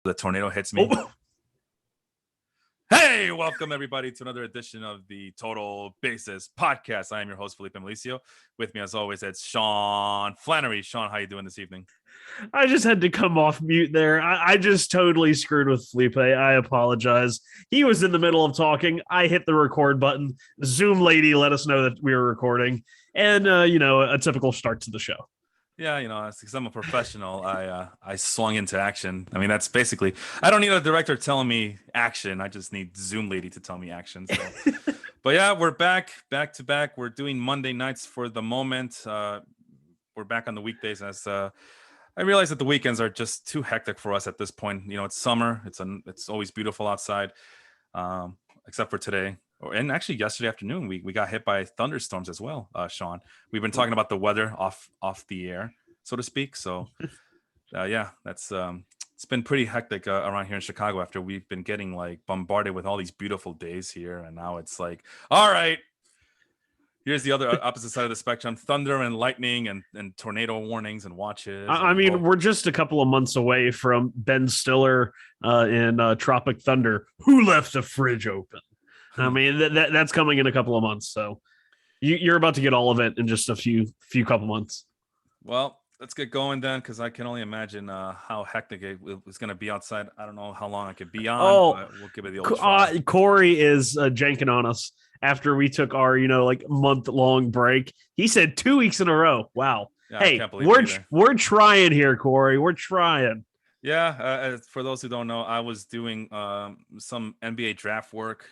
The tornado hits me. Oh. Hey, welcome everybody to another edition of the Total Basis Podcast. I am your host, Felipe Malicio. With me, as always, it's Sean Flannery. Sean, how you doing this evening? I just had to come off mute there. I just totally screwed with Felipe. I apologize. He was in the middle of talking. I hit the record button. Zoom lady let us know that we were recording. And, a typical start to the show. Yeah, because I'm a professional, I swung into action. I mean, that's basically, I don't need a director telling me action. I just need Zoom lady to tell me action. So. But yeah, we're back to back. We're doing Monday nights for the moment. We're back on the weekdays as I realize that the weekends are just too hectic for us at this point. It's summer. It's always beautiful outside, except for today. And actually, yesterday afternoon, we got hit by thunderstorms as well, Sean. We've been talking about the weather off the air, so to speak. So, that's it's been pretty hectic around here in Chicago after we've been getting like bombarded with all these beautiful days here, and now it's like, all right, here's the other opposite side of the spectrum: thunder and lightning and tornado warnings and watches. We're just a couple of months away from Ben Stiller in Tropic Thunder. Who left the fridge open? I mean, that's coming in a couple of months. So you're about to get all of it in just a few couple months. Well, let's get going then, because I can only imagine how hectic it was going to be outside. I don't know how long I could be on, but we'll give it the old try. Corey is janking on us after we took our, month-long break. He said 2 weeks in a row. Wow. Yeah, hey, we're trying here, Corey. We're trying. Yeah, for those who don't know, I was doing some NBA draft work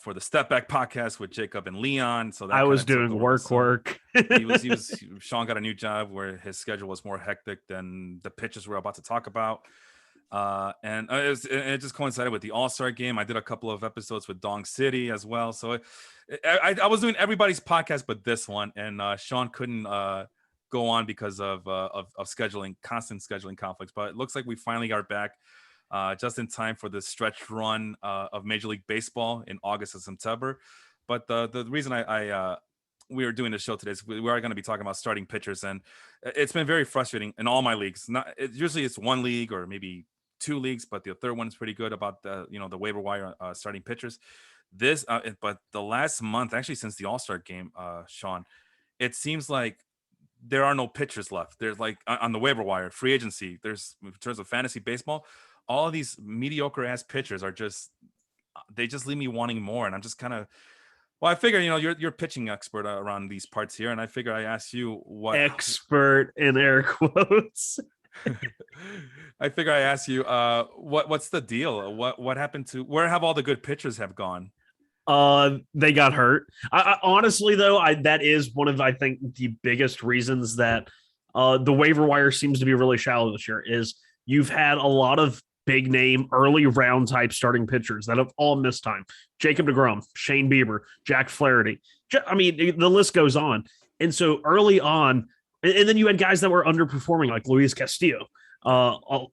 for the Step Back podcast with Jacob and Leon. So that I was doing work. Sean got a new job where his schedule was more hectic than the pitches we're about to talk about. And it just coincided with the All-Star game. I did a couple of episodes with Dong City as well. So I was doing everybody's podcast but this one, and Sean couldn't go on because of constant scheduling conflicts. But it looks like we finally are back. Just in time for the stretch run of Major League Baseball in August and September. But the reason we are doing this show today is we are going to be talking about starting pitchers, and it's been very frustrating in all my leagues. Usually it's one league or maybe two leagues, but the third one is pretty good about the waiver wire starting pitchers. But the last month, actually since the All-Star game, Sean, it seems like there are no pitchers left. There's like on the waiver wire, free agency. There's in terms of fantasy baseball. All of these mediocre ass pitchers they just leave me wanting more. And I'm just kind of, I figure, you're a pitching expert around these parts here. And I figure I ask you what expert in air quotes. I figure I ask you, what's the deal? What happened to, where have all the good pitchers have gone? They got hurt. I honestly though, that is one of, I think, the biggest reasons that the waiver wire seems to be really shallow this year is you've had a lot of big name early round type starting pitchers that have all missed time. Jacob deGrom, Shane Bieber, Jack Flaherty. I mean, the list goes on. And so early on, and then you had guys that were underperforming like Luis Castillo.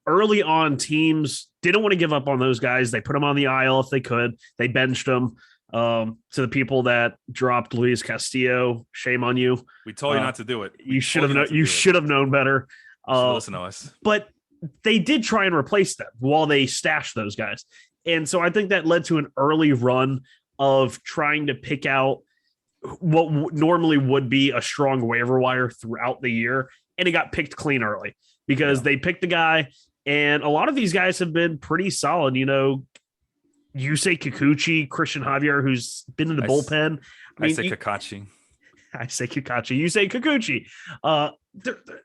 Early on, teams didn't want to give up on those guys. They put them on the aisle if they could. They benched them. To the people that dropped Luis Castillo, shame on you. We told you not to do it. You should have known better. Listen to us. But they did try and replace them while they stashed those guys. And so I think that led to an early run of trying to pick out what normally would be a strong waiver wire throughout the year. And it got picked clean early because they picked the guy. And a lot of these guys have been pretty solid. You say Kikuchi, Christian Javier, who's been in the bullpen. I say Kakachi. I say Kakachi. You say Kikuchi.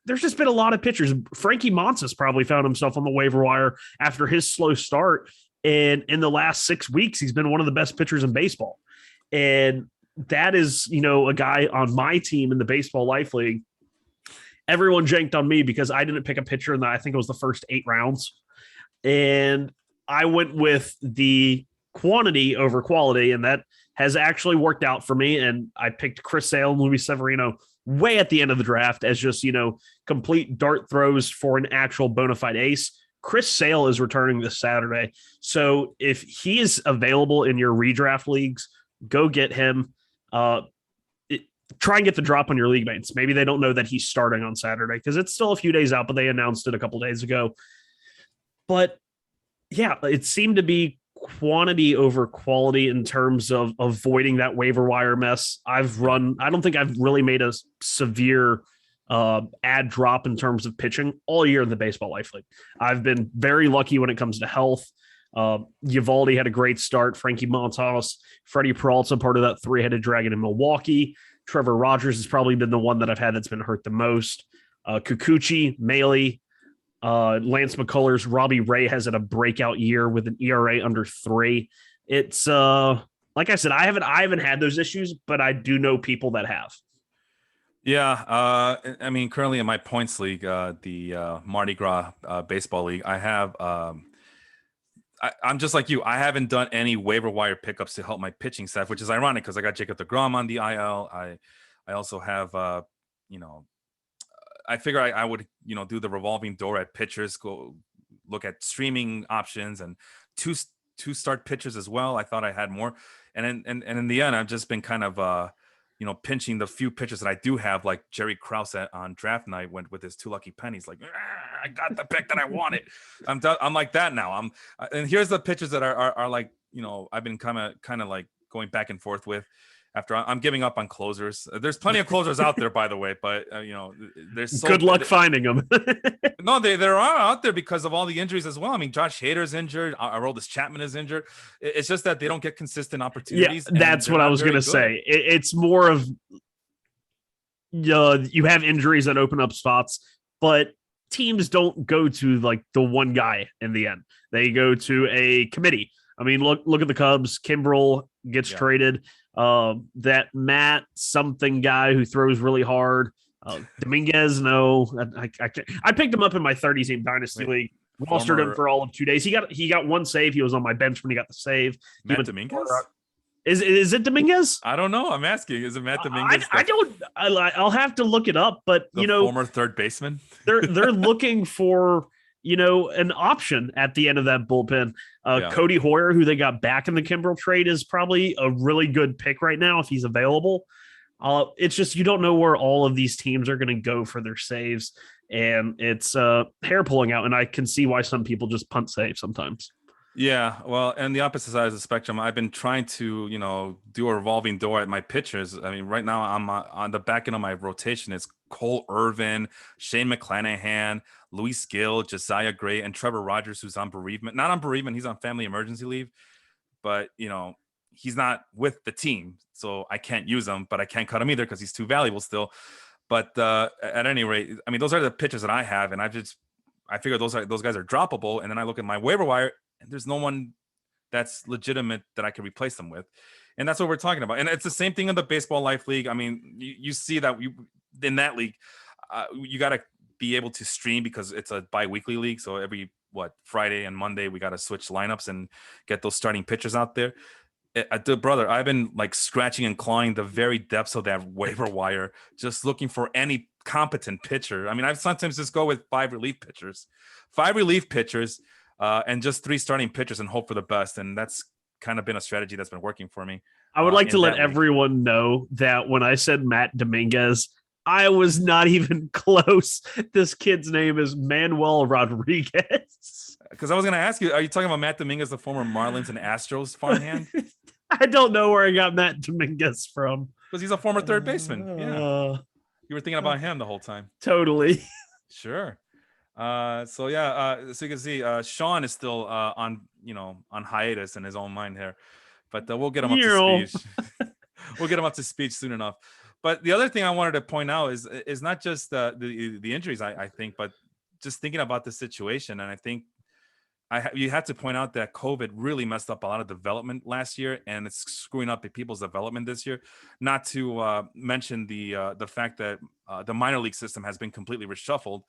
There's just been a lot of pitchers. Frankie Montas probably found himself on the waiver wire after his slow start. And in the last 6 weeks, he's been one of the best pitchers in baseball. And that is, a guy on my team in the Baseball Life League. Everyone janked on me because I didn't pick a pitcher I think it was the first 8 rounds. And I went with the quantity over quality, and that has actually worked out for me. And I picked Chris Sale and Luis Severino way at the end of the draft as just, complete dart throws for an actual bona fide ace. Chris Sale is returning this Saturday. So if he is available in your redraft leagues, go get him. Try and get the drop on your league mates. Maybe they don't know that he's starting on Saturday because it's still a few days out, but they announced it a couple days ago. But Yeah, it seemed to be quantity over quality in terms of avoiding that waiver wire mess. Yeah. I don't think I've really made a severe ad drop in terms of pitching all year in the Baseball Life League. I've been very lucky when it comes to health. Uvalde had a great start. Frankie Montas, Freddie Peralta, part of that three-headed dragon in Milwaukee. Trevor Rogers has probably been the one that I've had that's been hurt the most. Kikuchi, Maley, Lance McCullers, Robbie Ray has had a breakout year with an ERA under 3. It's like I said, I haven't had those issues, but I do know people that have. Yeah, I mean, currently in my points league, the Mardi Gras baseball league, I have. I'm just like you. I haven't done any waiver wire pickups to help my pitching staff, which is ironic because I got Jacob deGrom on the IL. I also have, you know, I figure I would, do the revolving door at pitchers, go look at streaming options and two start pitchers as well. I thought I had more, and in the end, I've just been kind of pinching the few pitchers that I do have, like Jerry Krause on draft night went with his 2 lucky pennies. Like, I got the pick that I wanted. I'm like that now. And here's the pitchers that are like, I've been kind of like going back and forth with. After I'm giving up on closers. There's plenty of closers out there, by the way, but there's good luck finding them. No, there are out there because of all the injuries as well. I mean, Josh Hader's injured. Aroldis Chapman is injured. It's just that they don't get consistent opportunities. Yeah, that's what I was going to say. It's more of you have injuries that open up spots, but teams don't go to like the one guy in the end. They go to a committee. I mean, look at the Cubs. Kimbrel gets traded. That Matt something guy who throws really hard. Dominguez, no, I picked him up in my 30-team dynasty league. Rostered him for all of 2 days. He got one save. He was on my bench when he got the save. Matt Dominguez? Is it Dominguez? I don't know. I'm asking. Is it Matt Dominguez? I'll have to look it up. But former third baseman. they're looking for an option at the end of that bullpen. Cody Hoyer, who they got back in the Kimbrel trade, is probably a really good pick right now if he's available. It's just you don't know where all of these teams are going to go for their saves, and it's hair pulling out. And I can see why some people just punt save sometimes. Yeah, well, and the opposite side of the spectrum, I've been trying to, do a revolving door at my pitchers. I mean, right now I'm on the back end of my rotation. It's Cole Irvin, Shane McClanahan, Luis Gill, Josiah Gray, and Trevor Rogers, who's on bereavement. Not on bereavement, he's on family emergency leave. But, he's not with the team, so I can't use him, but I can't cut him either because he's too valuable still. But at any rate, I mean, those are the pitchers that I have, and I figure those guys are droppable. And then I look at my waiver wire, and there's no one that's legitimate that I can replace them with. And that's what we're talking about. And it's the same thing in the Baseball Life League. I mean, you see that in that league, you got to be able to stream because it's a bi-weekly league. So every Friday and Monday, we got to switch lineups and get those starting pitchers out there. Brother, I've been like scratching and clawing the very depths of that waiver wire, just looking for any competent pitcher. I mean, I sometimes just go with 5 relief pitchers, and just 3 starting pitchers and hope for the best. And that's kind of been a strategy that's been working for me. I would like to let everyone know that when I said Matt Dominguez, I was not even close. This kid's name is Manuel Rodriguez. Because I was going to ask you, are you talking about Matt Dominguez, the former Marlins and Astros farmhand? I don't know where I got Matt Dominguez from. Because he's a former third baseman. Yeah. You were thinking about him the whole time. Totally. Sure. So you can see Sean is still on hiatus in his own mind here, but we'll get him up to speed. We'll get him up to speed soon enough. But the other thing I wanted to point out is not just the injuries, I think, but just thinking about the situation. And I think you have to point out that COVID really messed up a lot of development last year, and it's screwing up people's development this year. Not to mention the fact that the minor league system has been completely reshuffled.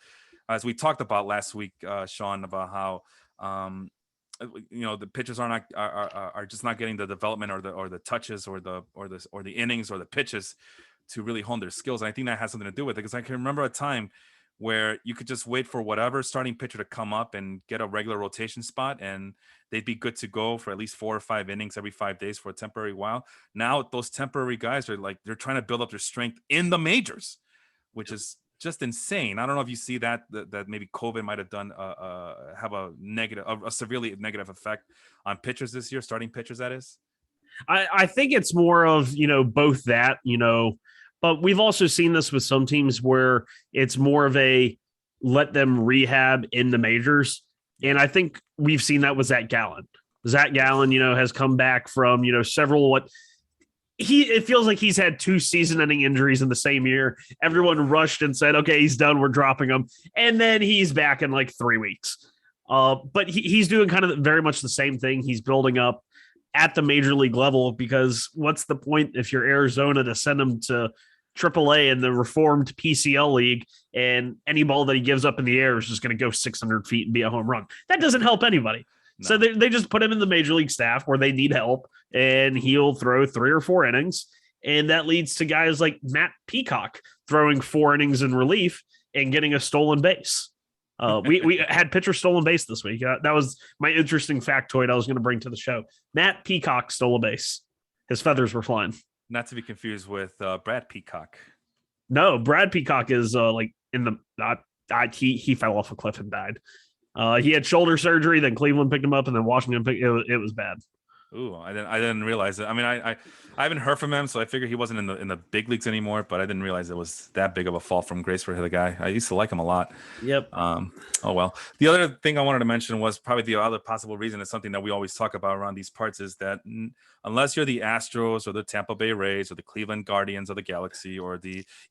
As we talked about last week, Sean, about how the pitchers are just not getting the development or the touches or the innings or the pitches to really hone their skills. And I think that has something to do with it, because I can remember a time where you could just wait for whatever starting pitcher to come up and get a regular rotation spot, and they'd be good to go for at least 4 or 5 innings every 5 days for a temporary while. Now those temporary guys are like, they're trying to build up their strength in the majors, which is just insane. I don't know if you see that maybe COVID might have done have a severely negative effect on pitchers this year, starting pitchers, that is. I think it's more of, both that, but we've also seen this with some teams where it's more of a let them rehab in the majors. And I think we've seen that with Zach Gallen. Zach Gallen, has come back from, several it feels like he's had 2 season-ending injuries in the same year. Everyone rushed and said, okay, he's done. We're dropping him. And then he's back in like 3 weeks. But he's doing kind of very much the same thing. He's building up at the major league level, because what's the point if you're Arizona to send him to AAA in the reformed PCL league, and any ball that he gives up in the air is just going to go 600 feet and be a home run? That doesn't help anybody. No. So they just put him in the major league staff where they need help, and he'll throw 3 or 4 innings. And that leads to guys like Matt Peacock throwing 4 innings in relief and getting a stolen base. We had pitcher stolen base this week. That was my interesting factoid I was going to bring to the show. Matt Peacock stole a base. His feathers were flying. Not to be confused with Brad Peacock. No, Brad Peacock is like in the he fell off a cliff and died. He had shoulder surgery, then Cleveland picked him up, and then Washington picked it was bad. Ooh, I didn't realize it. I mean, I haven't heard from him, so I figured he wasn't in the big leagues anymore. But I didn't realize it was that big of a fall from grace for the guy. I used to like him a lot. Yep. Oh well. The other thing I wanted to mention was probably the other possible reason is something that we always talk about around these parts, is that unless you're the Astros or the Tampa Bay Rays or the Cleveland Guardians or the Galaxy or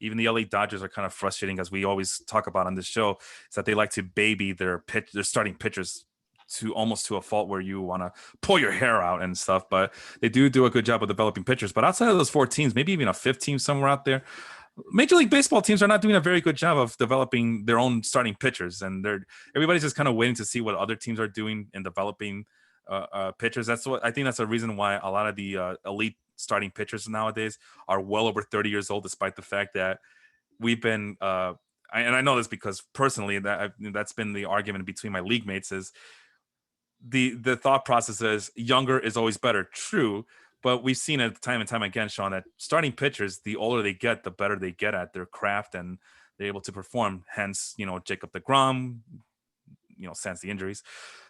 even the LA Dodgers are kind of frustrating, as we always talk about on this show, is that they like to baby their starting pitchers to almost to a fault where you want to pull your hair out and stuff. But they do a good job of developing pitchers. But outside of those 4 teams, maybe even a 5th team somewhere out there, Major League Baseball teams are not doing a very good job of developing their own starting pitchers, and everybody's just kind of waiting to see what other teams are doing in developing pitchers. That's what I think. That's a reason why a lot of the elite starting pitchers nowadays are well over 30 years old, despite the fact that we've been. And I know this because personally, that's been the argument between my league mates is. The thought process is younger is always better. True, but we've seen it time and time again, Sean, that starting pitchers, the older they get, the better they get at their craft and they're able to perform. Hence, Jacob deGrom, sans the injuries.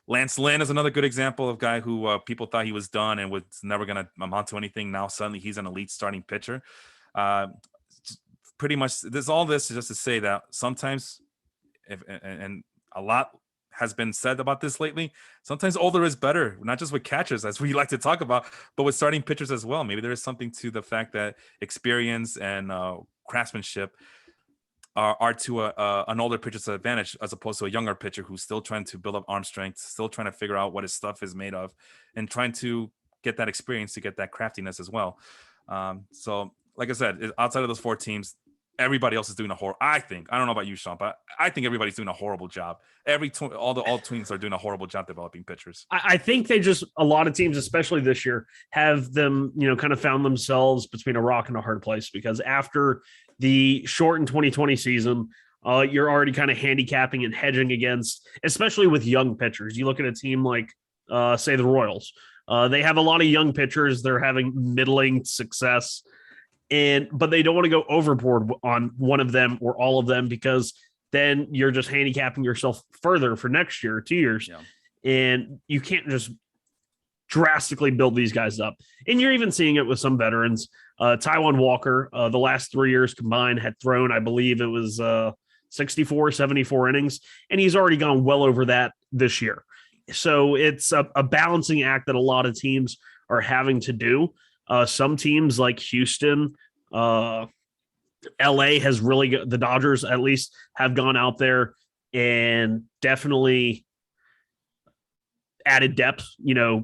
Lance Lynn is another good example of a guy who people thought he was done and was never going to amount to anything. Now suddenly he's an elite starting pitcher. Pretty much, all this is just to say that sometimes, and a lot has been said about this lately, sometimes older is better, not just with catchers, as we like to talk about, but with starting pitchers as well. Maybe there is something to the fact that experience and craftsmanship are to an older pitcher's advantage, as opposed to a younger pitcher who's still trying to build up arm strength, still trying to figure out what his stuff is made of, and trying to get that experience to get that craftiness as well. So, like I said, outside of those 4 teams, everybody else is doing I don't know about you, Sean, but I think everybody's doing a horrible job. All teams are doing a horrible job developing pitchers. I think a lot of teams, especially this year, have them, kind of found themselves between a rock and a hard place, because after the shortened 2020 season, you're already kind of handicapping and hedging against, especially with young pitchers. You look at a team like, say, the Royals. They have a lot of young pitchers. They're having middling success. But they don't want to go overboard on one of them or all of them, because then you're just handicapping yourself further for next year or 2 years. Yeah. And you can't just drastically build these guys up. And you're even seeing it with some veterans. Taijuan Walker, the last 3 years combined, had thrown, I believe it was 64, 74 innings, and he's already gone well over that this year. So it's a balancing act that a lot of teams are having to do. Some teams like Houston, LA has really, the Dodgers at least, have gone out there and definitely added depth.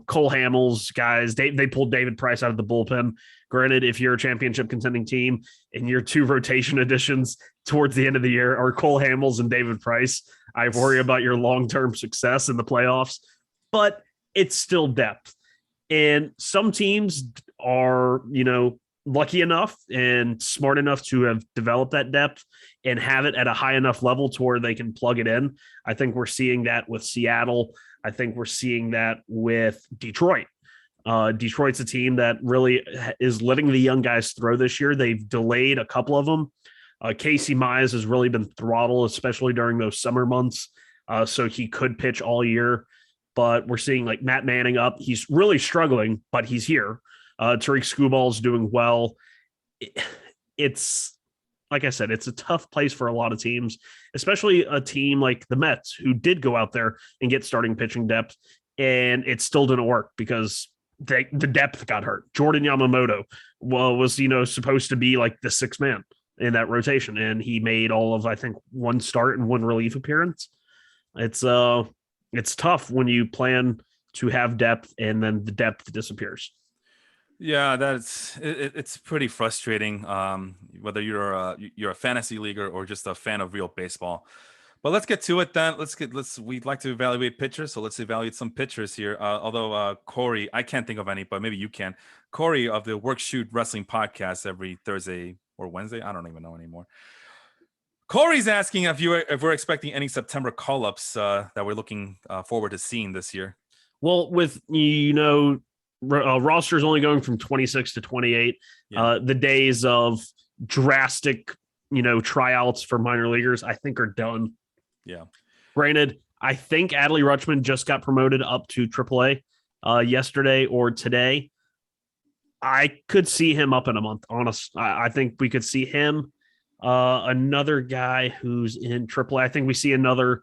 Cole Hamels, guys, they pulled David Price out of the bullpen. Granted, if you're a championship contending team and your 2 rotation additions towards the end of the year are Cole Hamels and David Price, I worry about your long-term success in the playoffs, but it's still depth. And some teams are, lucky enough and smart enough to have developed that depth and have it at a high enough level to where they can plug it in. I think we're seeing that with Seattle. I think we're seeing that with Detroit. Detroit's a team that really is letting the young guys throw this year. They've delayed a couple of them, Casey Mize has really been throttled, especially during those summer months. So he could pitch all year, but we're seeing like Matt Manning up. He's really struggling, but he's here. Tariq Skubal is doing well. It's like I said, it's a tough place for a lot of teams, especially a team like the Mets, who did go out there and get starting pitching depth, and it still didn't work because the depth got hurt. Jordan Yamamoto was supposed to be like the sixth man in that rotation, and he made all of, I think, one start and one relief appearance. It's tough when you plan to have depth and then the depth disappears. Yeah, it's pretty frustrating. Whether you're a fantasy leaguer or just a fan of real baseball. But let's get to it then. We'd like to evaluate pitchers, so let's evaluate some pitchers here. Although Corey, I can't think of any, but maybe you can. Corey of the Work Shoot Wrestling podcast every Thursday or Wednesday, I don't even know anymore. Corey's asking if we're expecting any September call-ups that we're looking forward to seeing this year. Well, with roster's only going from 26 to 28. Yeah. The days of drastic, tryouts for minor leaguers, I think, are done. Yeah. Granted, I think Adley Rutschman just got promoted up to AAA yesterday or today. I could see him up in a month. Honest, I think we could see him. Another guy who's in AAA. I think we see another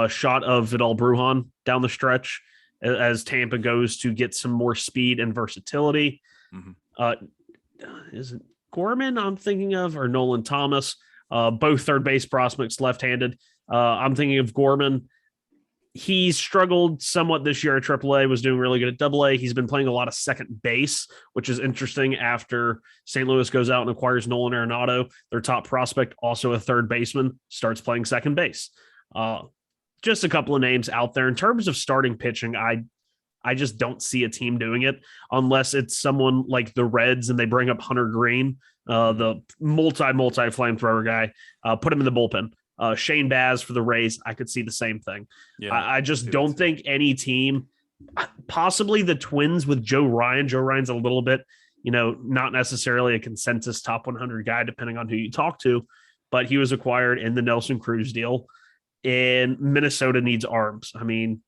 shot of Vidal Brujan down the stretch as Tampa goes to get some more speed and versatility. Mm-hmm. Is it Gorman I'm thinking of, or Nolan Thomas? Both third base prospects, left-handed. I'm thinking of Gorman. He's struggled somewhat this year at AAA, was doing really good at AA. He's been playing a lot of second base, which is interesting after St. Louis goes out and acquires Nolan Arenado. Their top prospect, also a third baseman, starts playing second base. Just a couple of names out there. In terms of starting pitching, I just don't see a team doing it unless it's someone like the Reds and they bring up Hunter Green, the multi flamethrower guy, put him in the bullpen. Shane Baz for the Rays, I could see the same thing. Yeah, I just don't think any team, possibly the Twins with Joe Ryan. Joe Ryan's a little bit, not necessarily a consensus top 100 guy, depending on who you talk to, but he was acquired in the Nelson Cruz deal, and Minnesota needs arms. I mean,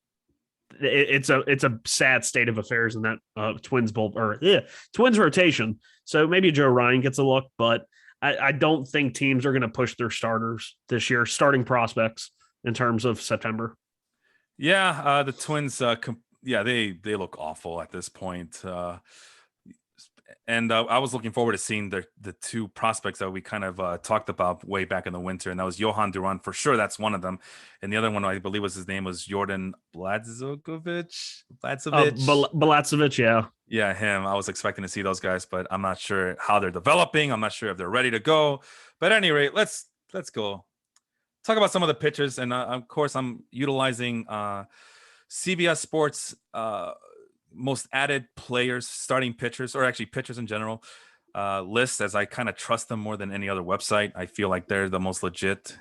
it's a sad state of affairs in that Twins rotation. So maybe Joe Ryan gets a look, but I don't think teams are going to push their starters this year, starting prospects, in terms of September. Yeah, the Twins, they look awful at this point. And I was looking forward to seeing the two prospects that we kind of talked about way back in the winter, and that was Johan Duran. For sure, that's one of them. And the other one, I believe his name was Jordan Blatzovic, yeah. Yeah, him. I was expecting to see those guys, but I'm not sure how they're developing. I'm not sure if they're ready to go. But at any rate, let's go talk about some of the pitchers. And of course, I'm utilizing CBS Sports most added players, starting pitchers, or actually pitchers in general, lists, as I kind of trust them more than any other website. I feel like they're the most legit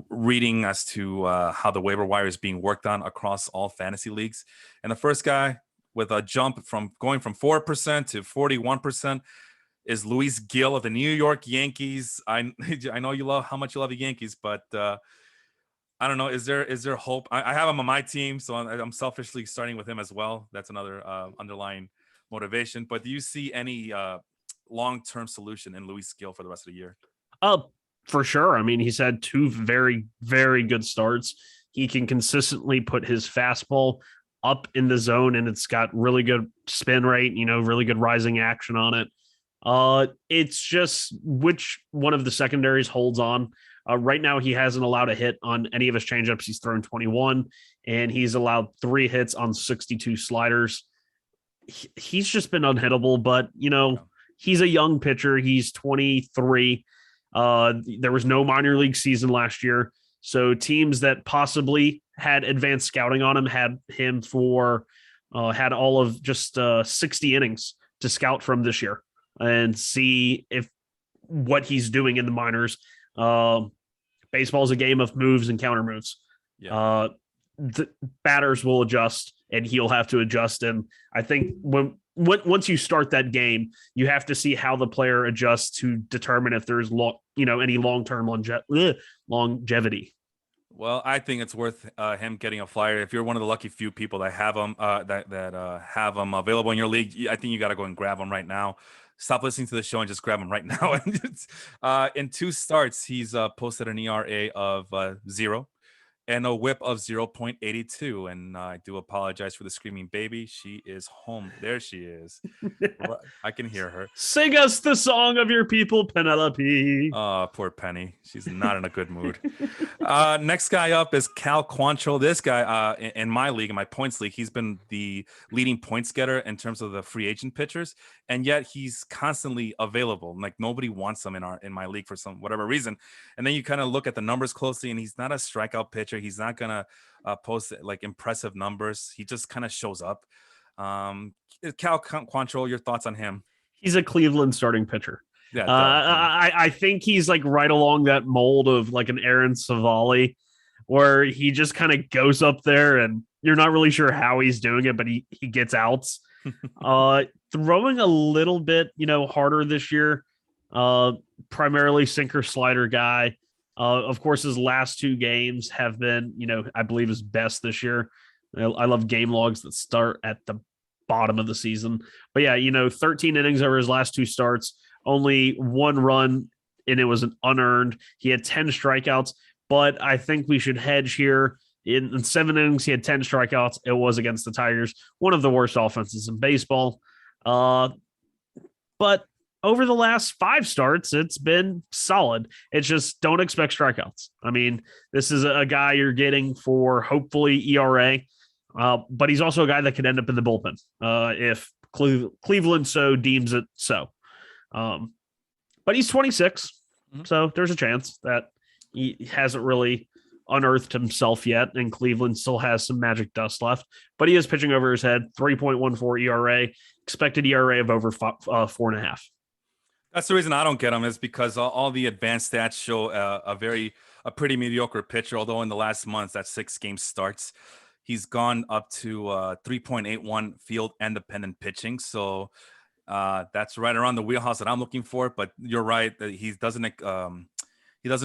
reading as to how the waiver wire is being worked on across all fantasy leagues. And the first guy with a jump from going from 4% to 41% is Luis Gil of the New York Yankees. I know you love how much you love the Yankees, but I don't know. Is there hope? I have him on my team, so I'm selfishly starting with him as well. That's another underlying motivation. But do you see any long-term solution in Luis Gil for the rest of the year? For sure. I mean, he's had two very, very good starts. He can consistently put his fastball up in the zone, and it's got really good spin rate, really good rising action on it. It's just which one of the secondaries holds on. Right now, he hasn't allowed a hit on any of his changeups. He's thrown 21, and he's allowed 3 hits on 62 sliders. He's just been unhittable, but, he's a young pitcher. He's 23. There was no minor league season last year. So teams that possibly had advanced scouting on him had him had all of just 60 innings to scout from this year and see what he's doing in the minors. Baseball is a game of moves and counter moves. Yeah. The batters will adjust, and he'll have to adjust. And I think when once you start that game, you have to see how the player adjusts to determine if there's any long-term longevity. Well, I think it's worth him getting a flyer. If you're one of the lucky few people that have him, have him available in your league, I think you got to go and grab him right now. Stop listening to the show and just grab him right now. In 2 starts, he's posted an ERA of 0 and a whip of 0.82. And I do apologize for the screaming baby. She is home. There she is. I can hear her. Sing us the song of your people, Penelope. Oh, poor Penny. She's not in a good mood. Next guy up is Cal Quantrill. This guy, in my league, in my points league, he's been the leading points getter in terms of the free agent pitchers, and yet he's constantly available. Like nobody wants him in my league for some whatever reason. And then you kind of look at the numbers closely, and he's not a strikeout pitcher. He's not gonna post like impressive numbers. He just kind of shows up. Cal Quantrill, your thoughts on him? He's a Cleveland starting pitcher. Yeah, I think he's like right along that mold of like an Aaron Savali, where he just kind of goes up there and you're not really sure how he's doing it, but he gets outs. Throwing a little bit, harder this year. Primarily sinker slider guy. Of course, his last 2 games have been, I believe his best this year. I love game logs that start at the bottom of the season. But yeah, 13 innings over his last 2 starts, only 1 run, and it was an unearned. He had 10 strikeouts, but I think we should hedge here. In 7 innings, he had 10 strikeouts. It was against the Tigers, one of the worst offenses in baseball. But over the last 5 starts, it's been solid. It's just don't expect strikeouts. I mean, this is a guy you're getting for hopefully ERA. But he's also a guy that could end up in the bullpen if Cleveland so deems it so. But he's 26, so there's a chance that he hasn't really unearthed himself yet, and Cleveland still has some magic dust left. But he is pitching over his head, 3.14 ERA, expected ERA of over 4.5. That's the reason I don't get him, is because all the advanced stats show a pretty mediocre pitcher, although in the last month, that 6 game starts, he's gone up to 3.81 field independent pitching. So that's right around the wheelhouse that I'm looking for. But you're right that he doesn't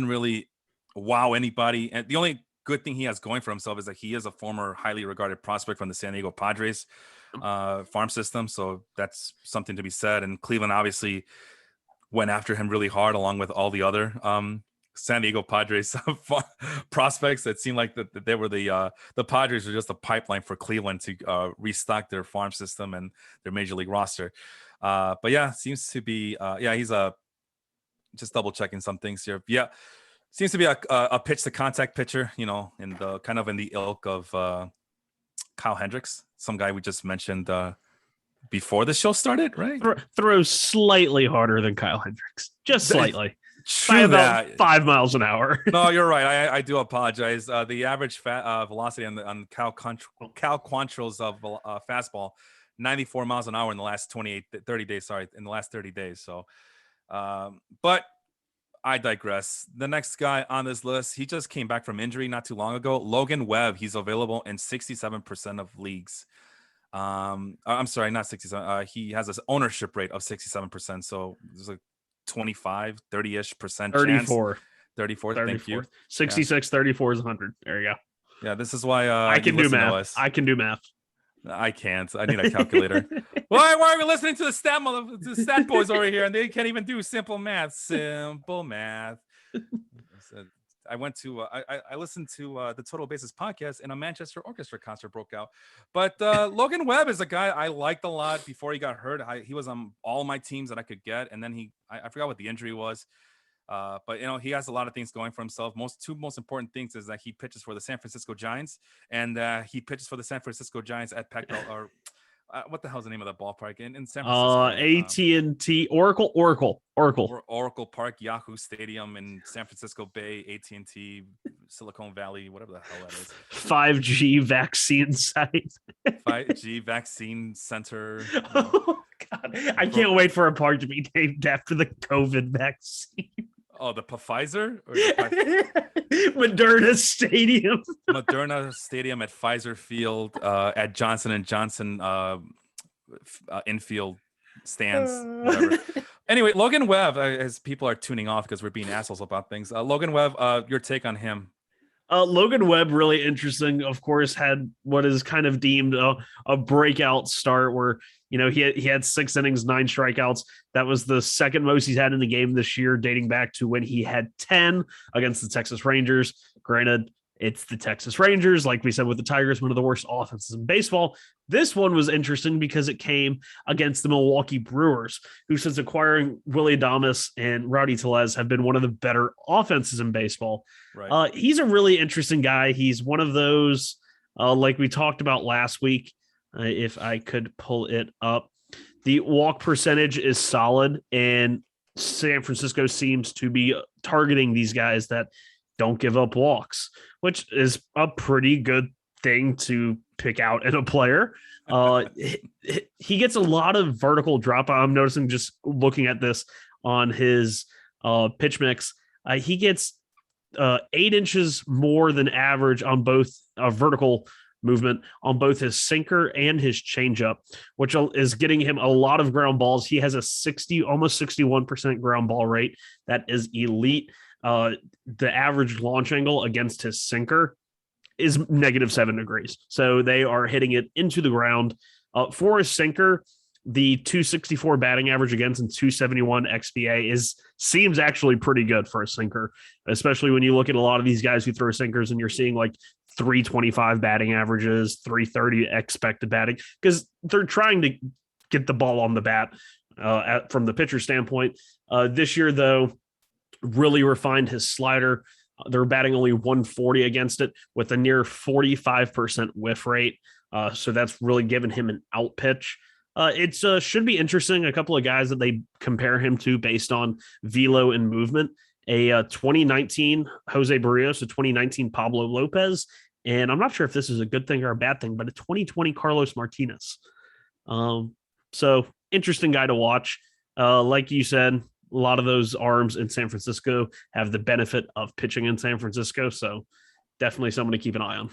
really wow anybody. And the only good thing he has going for himself is that he is a former highly regarded prospect from the San Diego Padres farm system. So that's something to be said. And Cleveland obviously went after him really hard, along with all the other San Diego Padres prospects that seemed like that they were the Padres were just a pipeline for Cleveland to restock their farm system and their major league roster. But yeah, seems to be he's just double checking some things here. Yeah, seems to be a pitch to contact pitcher, in the kind of in the ilk of Kyle Hendricks, some guy we just mentioned before the show started, right? Throws slightly harder than Kyle Hendricks, just slightly. True that. 5 miles an hour. No, you're right. I do apologize. The average velocity on Cal Quantrill's fastball, 94 miles an hour in the last 30 days. Sorry, in the last 30 days. So, but I digress. The next guy on this list, he just came back from injury not too long ago. Logan Webb. He's available in 67% of leagues. I'm sorry, not 67. He has an ownership rate of 67%. So there's like 25, 30-ish% 34. chance. 34. Thank you. 66, 34 is 100. There you go. Yeah, this is why I can do math. I can do math. I can't. I need a calculator. Why are we listening to the stat boys over here and they can't even do simple math? Simple math. I went to I listened to the Total Basis podcast and a Manchester Orchestra concert broke out. But Logan Webb is a guy I liked a lot before he got hurt. He was on all my teams that I could get, and then I forgot what the injury was. But he has a lot of things going for himself. Two most important things is that he pitches for the San Francisco Giants, and he pitches for the San Francisco Giants at Petco, or what the hell's the name of the ballpark in San Francisco? AT&T Oracle Park, Yahoo Stadium in San Francisco Bay, AT&T Silicon Valley, whatever the hell that is. 5G vaccine site. 5G vaccine center. Oh God, I can't wait for a park to be named after the COVID vaccine. Oh, the Pfizer? Or Moderna Stadium. Moderna Stadium at Pfizer Field, at Johnson & Johnson infield stands, whatever. Anyway, Logan Webb, as people are tuning off because we're being assholes about things. Logan Webb, your take on him? Logan Webb, really interesting. Of course, had what is kind of deemed a breakout start where, he had 6 innings, 9 strikeouts. That was the second most he's had in the game this year, dating back to when he had 10 against the Texas Rangers. Granted, it's the Texas Rangers. Like we said with the Tigers, one of the worst offenses in baseball. This one was interesting because it came against the Milwaukee Brewers, who since acquiring Willie Adames and Rowdy Tellez have been one of the better offenses in baseball. Right. He's a really interesting guy. He's one of those, like we talked about last week, if I could pull it up. The walk percentage is solid, and San Francisco seems to be targeting these guys that don't give up walks, which is a pretty good thing to pick out in a player. He gets a lot of vertical drop. I'm noticing just looking at this on his pitch mix. He gets 8 inches more than average on both vertical movement on both his sinker and his changeup, which is getting him a lot of ground balls. He has a almost 61% ground ball rate. That is elite. The average launch angle against his sinker is -7 degrees. So they are hitting it into the ground. For his sinker, the 264 batting average against and 271 XBA seems actually pretty good for a sinker, especially when you look at a lot of these guys who throw sinkers and you're seeing like 325 batting averages, 330 expected batting, because they're trying to get the ball on the bat from the pitcher standpoint. This year, though, really refined his slider. They're batting only 140 against it with a near 45% whiff rate. So that's really given him an out pitch. It should be interesting. A couple of guys that they compare him to based on velo and movement. A 2019 Jose Barrios, a 2019 Pablo Lopez, and I'm not sure if this is a good thing or a bad thing, but a 2020 Carlos Martinez. So interesting guy to watch. Like you said, a lot of those arms in San Francisco have the benefit of pitching in San Francisco. So definitely someone to keep an eye on.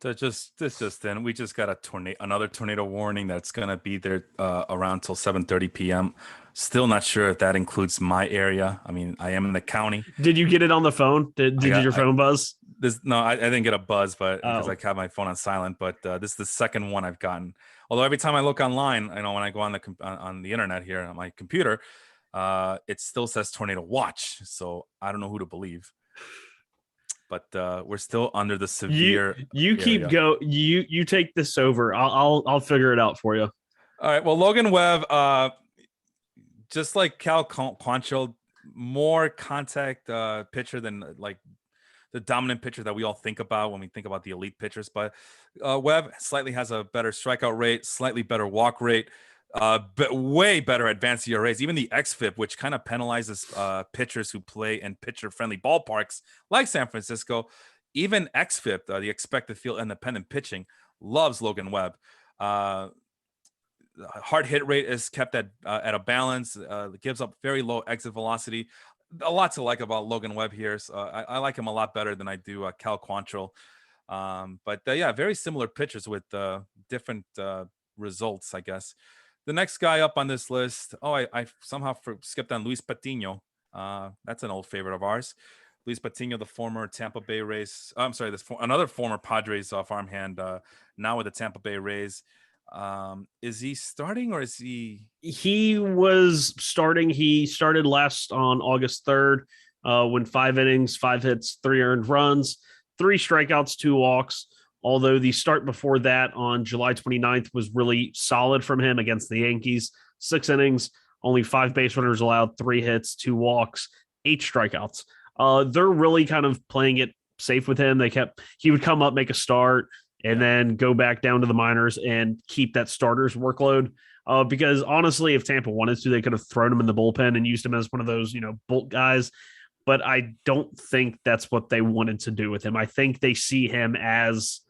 This just in. We just got another tornado warning that's gonna be there around till 7:30 p.m. Still not sure if that includes my area. I mean, I am in the county. Did you get it on the phone? Did your phone buzz? I didn't get a buzz, but because I have my phone on silent. But this is the second one I've gotten. Although every time I look online, when I go on the internet here on my computer, it still says tornado watch. So I don't know who to believe. But we're still under the severe. You keep go. You take this over. I'll figure it out for you. All right. Well, Logan Webb, just like Cal Quantrill, more contact pitcher than like the dominant pitcher that we all think about when we think about the elite pitchers. But Webb slightly has a better strikeout rate, slightly better walk rate. But way better advanced ERAs. Even the xFIP, which kind of penalizes pitchers who play in pitcher-friendly ballparks like San Francisco, even xFIP, the expected field independent pitching, loves Logan Webb. Hard hit rate is kept at a balance. Gives up very low exit velocity. A lot to like about Logan Webb here. So I like him a lot better than I do Cal Quantrill. But very similar pitchers with different results, I guess. The next guy up on this list, I somehow skipped on Luis Patino. That's an old favorite of ours. Luis Patino, the former Tampa Bay Rays. Another former Padres farmhand, now with the Tampa Bay Rays. Is he starting or is he? He was starting. He started last on August 3rd, when 5 innings, 5 hits, 3 earned runs, 3 strikeouts, 2 walks. Although the start before that on July 29th was really solid from him against the Yankees. 6 innings, only 5 base runners allowed, 3 hits, 2 walks, 8 strikeouts. They're really kind of playing it safe with him. He would come up, make a start, and then go back down to the minors and keep that starter's workload. Because honestly, if Tampa wanted to, they could have thrown him in the bullpen and used him as one of those, bulk guys. But I don't think that's what they wanted to do with him. I think they see him as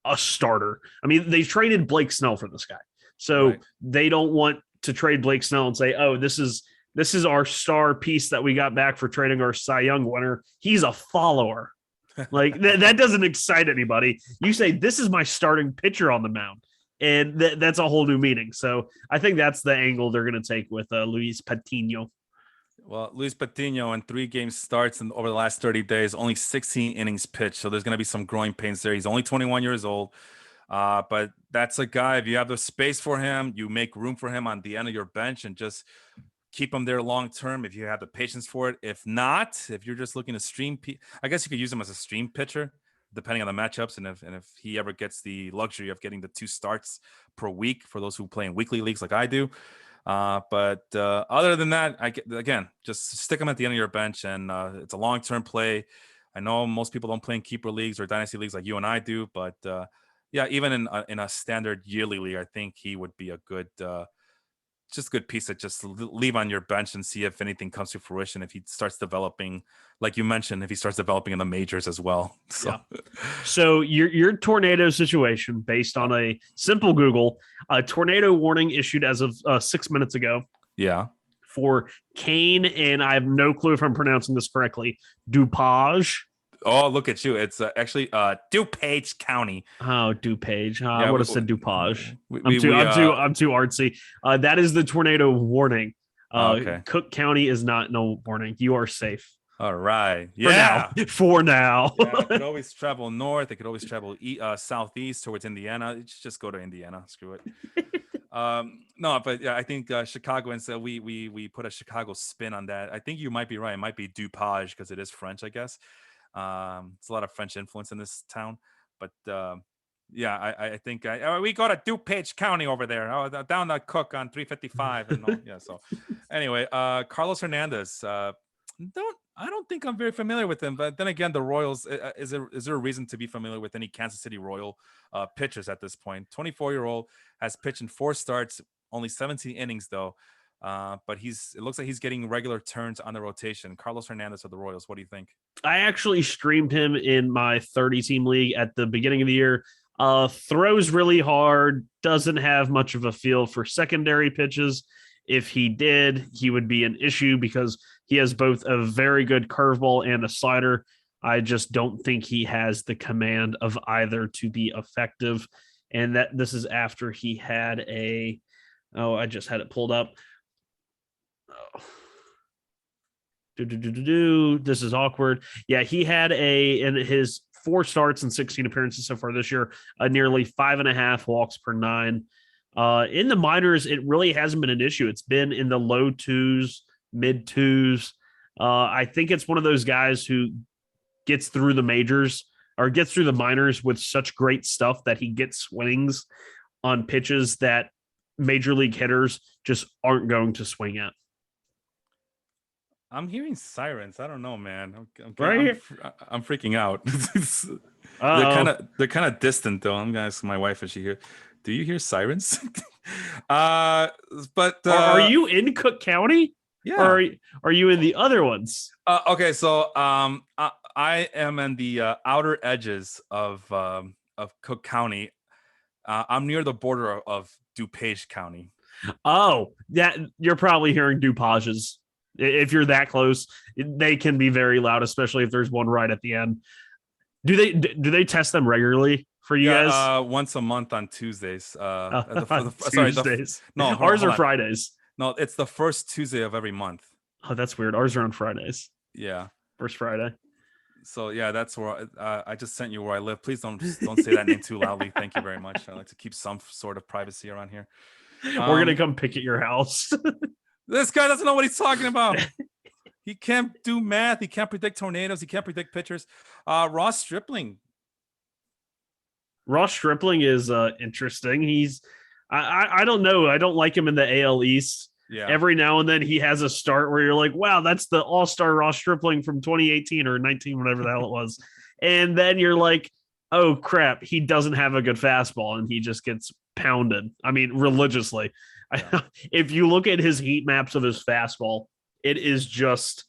a starter. I mean, they traded Blake Snell for this guy. So They don't want to trade Blake Snell and say, oh, this is our star piece that we got back for trading our Cy Young winner. He's a follower. Like that doesn't excite anybody. You say, this is my starting pitcher on the mound. And that's a whole new meaning. So I think that's the angle they're going to take with Luis Patino. Well, Luis Patino in 3 game starts and over the last 30 days, only 16 innings pitched. So there's going to be some growing pains there. He's only 21 years old. But that's a guy, if you have the space for him, you make room for him on the end of your bench and just keep him there long term if you have the patience for it. If not, if you're just looking to stream, I guess you could use him as a stream pitcher, depending on the matchups. And if he ever gets the luxury of getting the 2 starts per week for those who play in weekly leagues like I do. But other than that, again, just stick him at the end of your bench, and it's a long-term play. I know most people don't play in keeper leagues or dynasty leagues like you and I do, but yeah, even in a standard yearly league, I think he would be a good, just a good piece to just leave on your bench and see if anything comes to fruition. If he starts developing, like you mentioned, if he starts developing in the majors as well. So, yeah. So your tornado situation, based on a simple Google, a tornado warning issued as of 6 minutes ago. Yeah. For Kane, and I have no clue if I'm pronouncing this correctly, DuPage. Oh, look at you. It's actually DuPage County. Oh, DuPage. I would have said DuPage. I'm too artsy. That is the tornado warning. Okay. Cook County is not no warning. You are safe. All right. Yeah. For now. Yeah, it could always travel north. It could always travel southeast towards Indiana. Just go to Indiana. Screw it. No, but yeah, I think Chicagoans, we put a Chicago spin on that. I think you might be right. It might be DuPage because it is French, I guess. It's a lot of French influence in this town, but yeah, I think we go to DuPage County over there. Oh, down the Cook on 355, and all, yeah. So anyway, Carlos Hernandez. I don't think I'm very familiar with him, but then again, the Royals. Is there a reason to be familiar with any Kansas City Royal pitchers at this point? 24-year-old has pitched in 4 starts, only 17 innings though. But it looks like he's getting regular turns on the rotation. Carlos Hernandez of the Royals. What do you think? I actually streamed him in my 30-team league at the beginning of the year. Throws really hard, doesn't have much of a feel for secondary pitches. If he did, he would be an issue because he has both a very good curveball and a slider. I just don't think he has the command of either to be effective. And that this is after he had I just had it pulled up. This is awkward. Yeah, he had in his 4 starts and 16 appearances so far this year, nearly 5.5 walks per 9. In the minors, it really hasn't been an issue. It's been in the low 2s, mid 2s. I think it's one of those guys who gets through the majors or gets through the minors with such great stuff that he gets swings on pitches that major league hitters just aren't going to swing at. I'm hearing sirens. I don't know, man. I'm freaking out. They're kind of distant though. I'm gonna ask my wife if she hear. Do you hear sirens? But are you in Cook County? Yeah. Or are you in the other ones? Okay, so I am in the outer edges of Cook County. I'm near the border of DuPage County. Oh, that you're probably hearing DuPages. If you're that close, they can be very loud, especially if there's one right at the end. Do they test them regularly for you guys? Once a month on Tuesdays. Tuesdays. Ours are Fridays. No, it's the first Tuesday of every month. Oh, that's weird. Ours are on Fridays. Yeah, first Friday. So yeah, that's where I just sent you where I live. Please don't say that name too loudly. Thank you very much. I like to keep some sort of privacy around here. We're gonna come pick at your house. This guy doesn't know what he's talking about. He can't do math. He can't predict tornadoes. He can't predict pitchers. Ross Stripling. Ross Stripling is interesting. I don't know. I don't like him in the AL East. Yeah. Every now and then he has a start where you're like, wow, that's the all-star Ross Stripling from 2018 or 19, whatever the hell it was. And then you're like, oh crap, he doesn't have a good fastball and he just gets pounded. I mean, religiously. Yeah. If you look at his heat maps of his fastball, it is just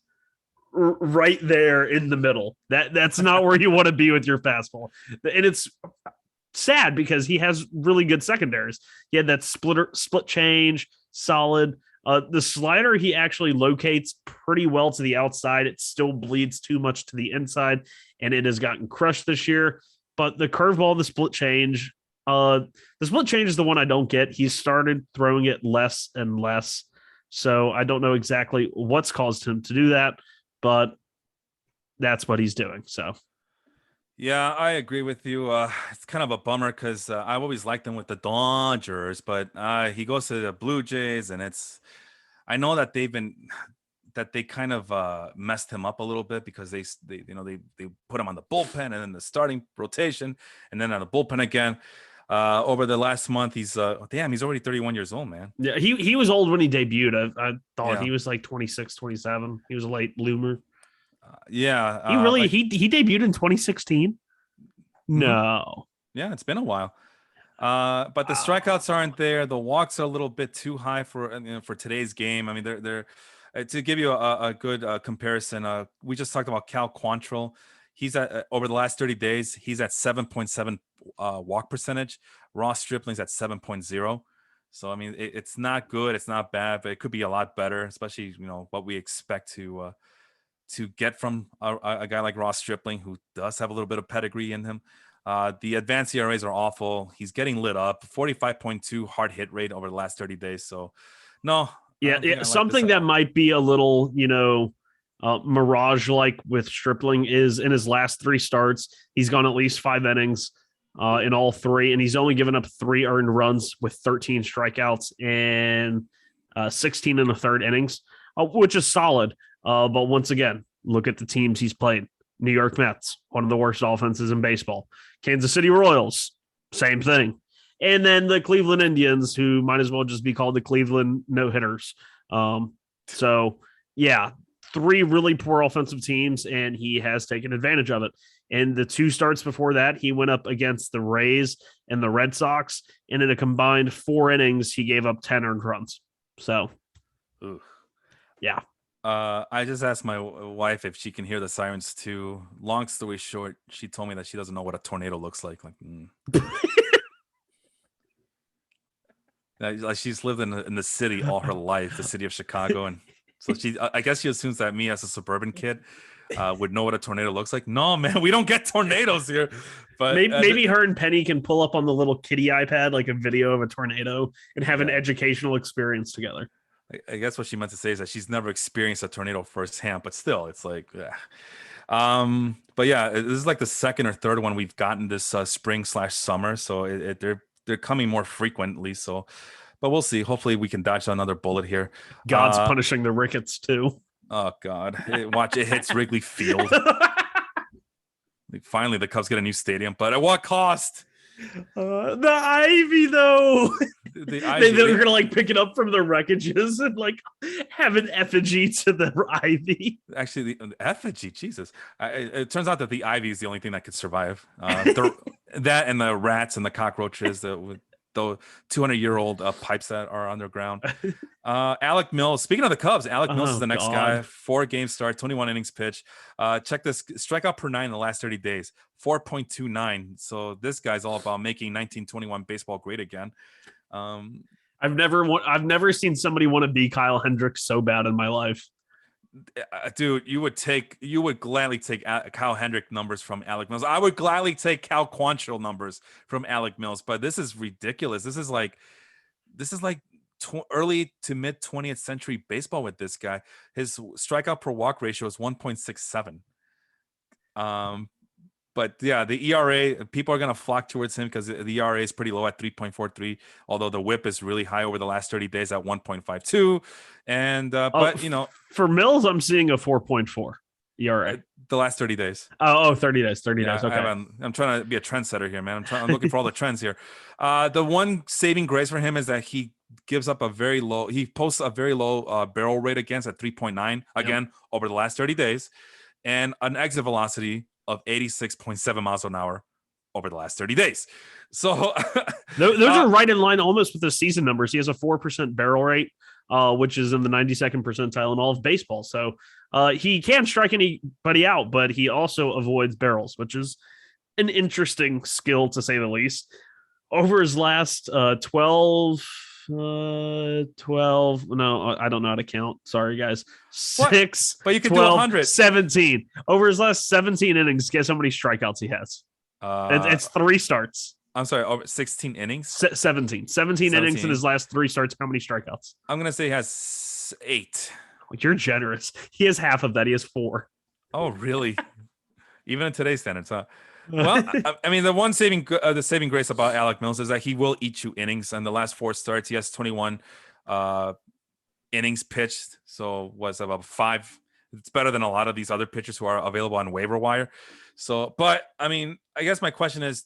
right there in the middle. That's not where you want to be with your fastball. And it's sad because he has really good secondaries. He had that split change, solid. The slider he actually locates pretty well to the outside. It still bleeds too much to the inside, and it has gotten crushed this year. But the curveball, the split change, The split change is the one I don't get. He's started throwing it less and less. So I don't know exactly what's caused him to do that, but that's what he's doing. So Yeah, I agree with you. It's kind of a bummer because I've always liked him with the Dodgers, but he goes to the Blue Jays, and I know that they kind of messed him up a little bit because they put him on the bullpen and then the starting rotation and then on the bullpen again. Over the last month, he's already 31 years old, man. yeah, he was old when he debuted. I thought Yeah. he was like 26, 27. He was a late bloomer. Yeah, He debuted in 2016. mhm. No. Yeah, it's been a while. But the strikeouts aren't there. The walks are a little bit too high for today's game. I mean, they're to give you a good comparison. We just talked about Cal Quantrill. He's at over the last 30 days. He's at 7.7 walk percentage. Ross Stripling's at 7.0. So I mean, it's not good. It's not bad, but it could be a lot better, especially what we expect to get from a guy like Ross Stripling, who does have a little bit of pedigree in him. The advanced ERAs are awful. He's getting lit up. 45.2 hard hit rate over the last 30 days. So, no, I don't think I like this something at that all. might be a little, mirage like with Stripling is in his last three starts, he's gone at least 5 innings in all three, and he's only given up 3 earned runs with 13 strikeouts and 16 and a third innings, which is solid. But once again, look at the teams he's played. New York Mets, one of the worst offenses in baseball. Kansas City Royals, same thing. And then the Cleveland Indians, who might as well just be called the Cleveland no-hitters. So, yeah, 3 really poor offensive teams, and he has taken advantage of it. And the 2 starts before that, he went up against the Rays and the Red Sox, and in a combined 4 innings, he gave up 10 earned runs. So, Ooh. yeah. I just asked my wife if she can hear the sirens too. Long story short, she told me that she doesn't know what a tornado looks like. Like she's lived in the city all her life, the city of Chicago, and so I guess she assumes that me as a suburban kid would know what a tornado looks like. No, man, we don't get tornadoes here. But maybe her and Penny can pull up on the little kitty iPad like a video of a tornado and have an Yeah. educational experience together. I guess what she meant to say is that she's never experienced a tornado firsthand, but still, it's like, but yeah, this is like the second or third one we've gotten this spring/summer, so they're coming more frequently. So, but we'll see. Hopefully, we can dodge another bullet here. God's punishing the Ricketts too. Oh God, watch it hits Wrigley Field. Finally, the Cubs get a new stadium, but at what cost? The Ivy, though. They're gonna like pick it up from the wreckages and like have an effigy to the Ivy. Actually, the effigy, Jesus! It turns out that the ivy is the only thing that could survive. That and the rats and the cockroaches, the 200-year-old pipes that are underground. Alec Mills. Speaking of the Cubs, Alec Mills is the next guy. 4-game start, 21 innings pitch. Check this: strikeout per 9 in the last 30 days, 4.29. So this guy's all about making 1921 baseball great again. I've never seen somebody want to be Kyle Hendricks so bad in my life. Dude, you would gladly take Kyle Hendrick numbers from Alec Mills. I would gladly take Cal Quantrill numbers from Alec Mills, but this is ridiculous. This is like early to mid 20th century baseball with this guy. His strikeout per walk ratio is 1.67. But yeah, the ERA, people are going to flock towards him because the ERA is pretty low at 3.43, although the whip is really high over the last 30 days at 1.52. And, but for Mills, I'm seeing a 4.4 ERA. The last 30 days. 30 days. 30 days. Okay. I'm trying to be a trendsetter here, man. I'm looking for all the trends here. The one saving grace for him is that he posts a very low barrel rate against at 3.9 again over the last 30 days, and an exit velocity of 86.7 miles an hour over the last 30 days. So those are right in line almost with the season numbers. He has a 4% barrel rate, which is in the 92nd percentile in all of baseball. So he can strike anybody out, but he also avoids barrels, which is an interesting skill to say the least. Over his last 12, no, I don't know how to count. Sorry, guys. 6, but you can 12, do 100. 17. Over his last 17 innings, guess how many strikeouts he has? It's 3 starts. I'm sorry, over 16 innings. 17 innings in his last 3 starts. How many strikeouts? I'm gonna say he has 8. You're generous. He has half of that. He has 4. Oh, really? Even in today's standards, huh? Well, I mean, the saving grace about Alec Mills is that he will eat you innings. In the last 4 starts, he has 21 innings pitched. So was about 5. It's better than a lot of these other pitchers who are available on waiver wire. So, but I mean, I guess my question is,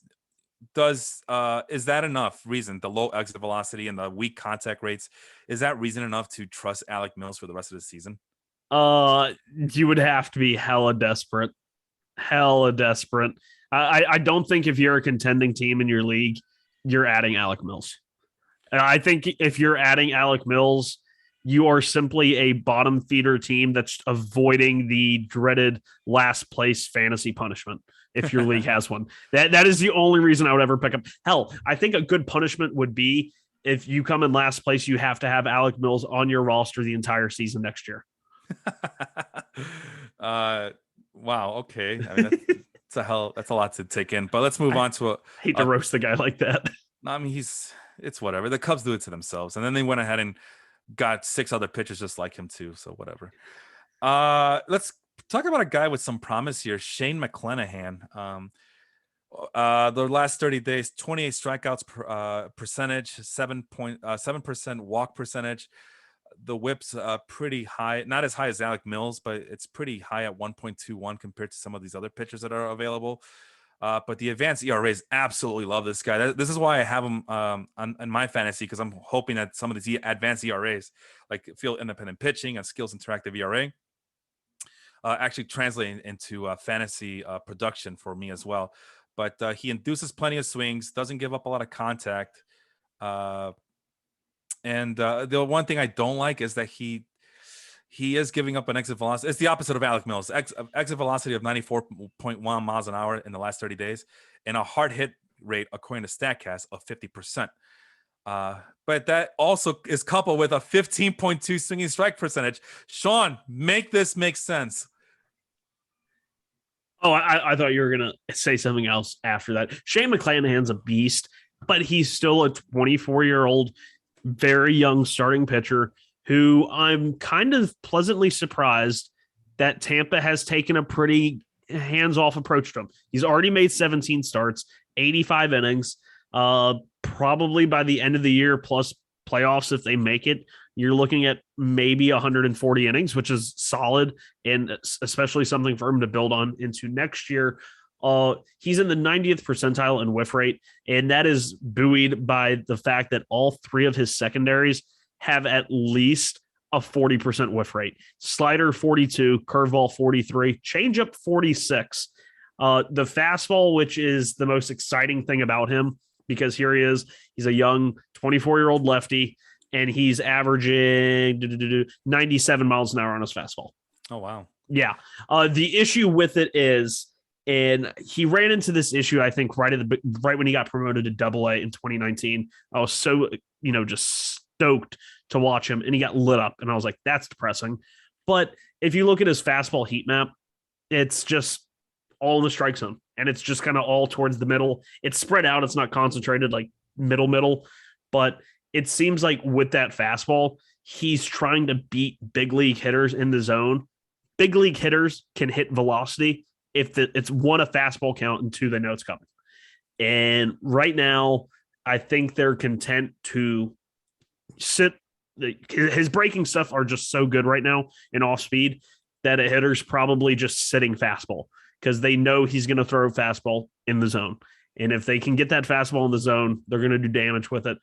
is that enough reason? The low exit velocity and the weak contact rates, is that reason enough to trust Alec Mills for the rest of the season? You would have to be hella desperate. I don't think if you're a contending team in your league, you're adding Alec Mills. And I think if you're adding Alec Mills, you are simply a bottom feeder team that's avoiding the dreaded last place fantasy punishment. If your league has one, that is the only reason I would ever pick up. Hell, I think a good punishment would be if you come in last place, you have to have Alec Mills on your roster the entire season next year. Wow. Okay. I mean, that's a lot to take in. But let's move on to I hate to roast the guy like that. I mean, it's whatever. The Cubs do it to themselves, and then they went ahead and got 6 other pitchers just like him too. So whatever. Let's talk about a guy with some promise here, Shane McClanahan. The last 30 days, 28 strikeouts percentage, 7% walk percentage. The whip's pretty high, not as high as Alec Mills, but it's pretty high at 1.21 compared to some of these other pitchers that are available. But the advanced ERAs absolutely love this guy. This is why I have him on my fantasy, because I'm hoping that some of these advanced ERAs, like field independent pitching and skills interactive ERA, actually translate into fantasy production for me as well. But he induces plenty of swings, doesn't give up a lot of contact. And the one thing I don't like is that he is giving up an exit velocity. It's the opposite of Alec Mills. Exit velocity of 94.1 miles an hour in the last 30 days, and a hard hit rate, according to StatCast, of 50%. But that also is coupled with a 15.2 swinging strike percentage. Sean, make this make sense. Oh, I thought you were going to say something else after that. Shane McClanahan's a beast, but he's still a 24-year-old, very young starting pitcher who I'm kind of pleasantly surprised that Tampa has taken a pretty hands-off approach to him. He's already made 17 starts, 85 innings. Probably by the end of the year, plus playoffs, if they make it, you're looking at maybe 140 innings, which is solid, and especially something for him to build on into next year. He's in the 90th percentile in whiff rate, and that is buoyed by the fact that all 3 of his secondaries have at least a 40% whiff rate. Slider 42, curveball 43, changeup 46. The fastball, which is the most exciting thing about him, because here he is. He's a young 24-year-old lefty, and he's averaging 97 miles an hour on his fastball. Oh, wow. Yeah. The issue with it is, and he ran into this issue, I think, right when he got promoted to Double-A in 2019. I was so, just stoked to watch him, and he got lit up, and I was like, that's depressing. But if you look at his fastball heat map, it's just all in the strike zone, and it's just kind of all towards the middle. It's spread out. It's not concentrated like middle, but it seems like with that fastball, he's trying to beat big league hitters in the zone. Big league hitters can hit velocity if it's 1, a fastball count, and 2, they know it's coming. And right now, I think they're content to sit. His breaking stuff are just so good right now in off speed that a hitter's probably just sitting fastball, because they know he's going to throw a fastball in the zone. And if they can get that fastball in the zone, they're going to do damage with it.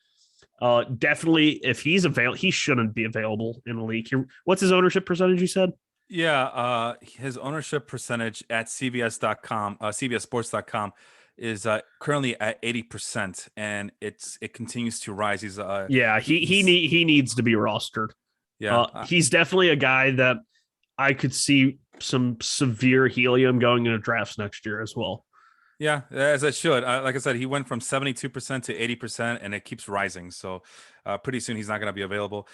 Definitely, if he's available, he shouldn't be available in the league. What's his ownership percentage, you said? Yeah, his ownership percentage at CBSSports.com is currently at 80%, and it continues to rise. He needs to be rostered. Yeah, he's definitely a guy that I could see some severe helium going into drafts next year as well. Yeah, as it should. Like I said, he went from 72% to 80%, and it keeps rising. So pretty soon he's not going to be available.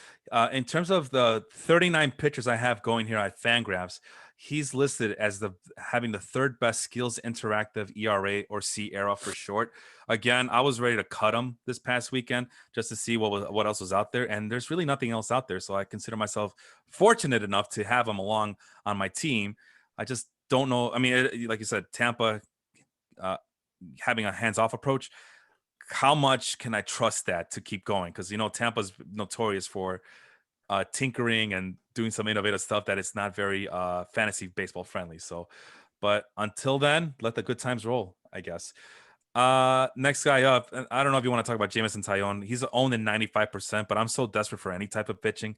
In terms of the 39 pitchers I have going here at Fangraphs, he's listed as having the third best skills interactive ERA or CERA for short. Again, I was ready to cut him this past weekend just to see what else was out there, and there's really nothing else out there. So I consider myself fortunate enough to have him along on my team. I just don't know. I mean, like you said, Tampa uh, having a hands-off approach. How much can I trust that to keep going? Because Tampa's notorious for tinkering and doing some innovative stuff that it's not very fantasy baseball friendly. So, but until then, let the good times roll, I guess. Next guy up, I don't know if you want to talk about Jameson Taillon. He's owned in 95%, but I'm so desperate for any type of pitching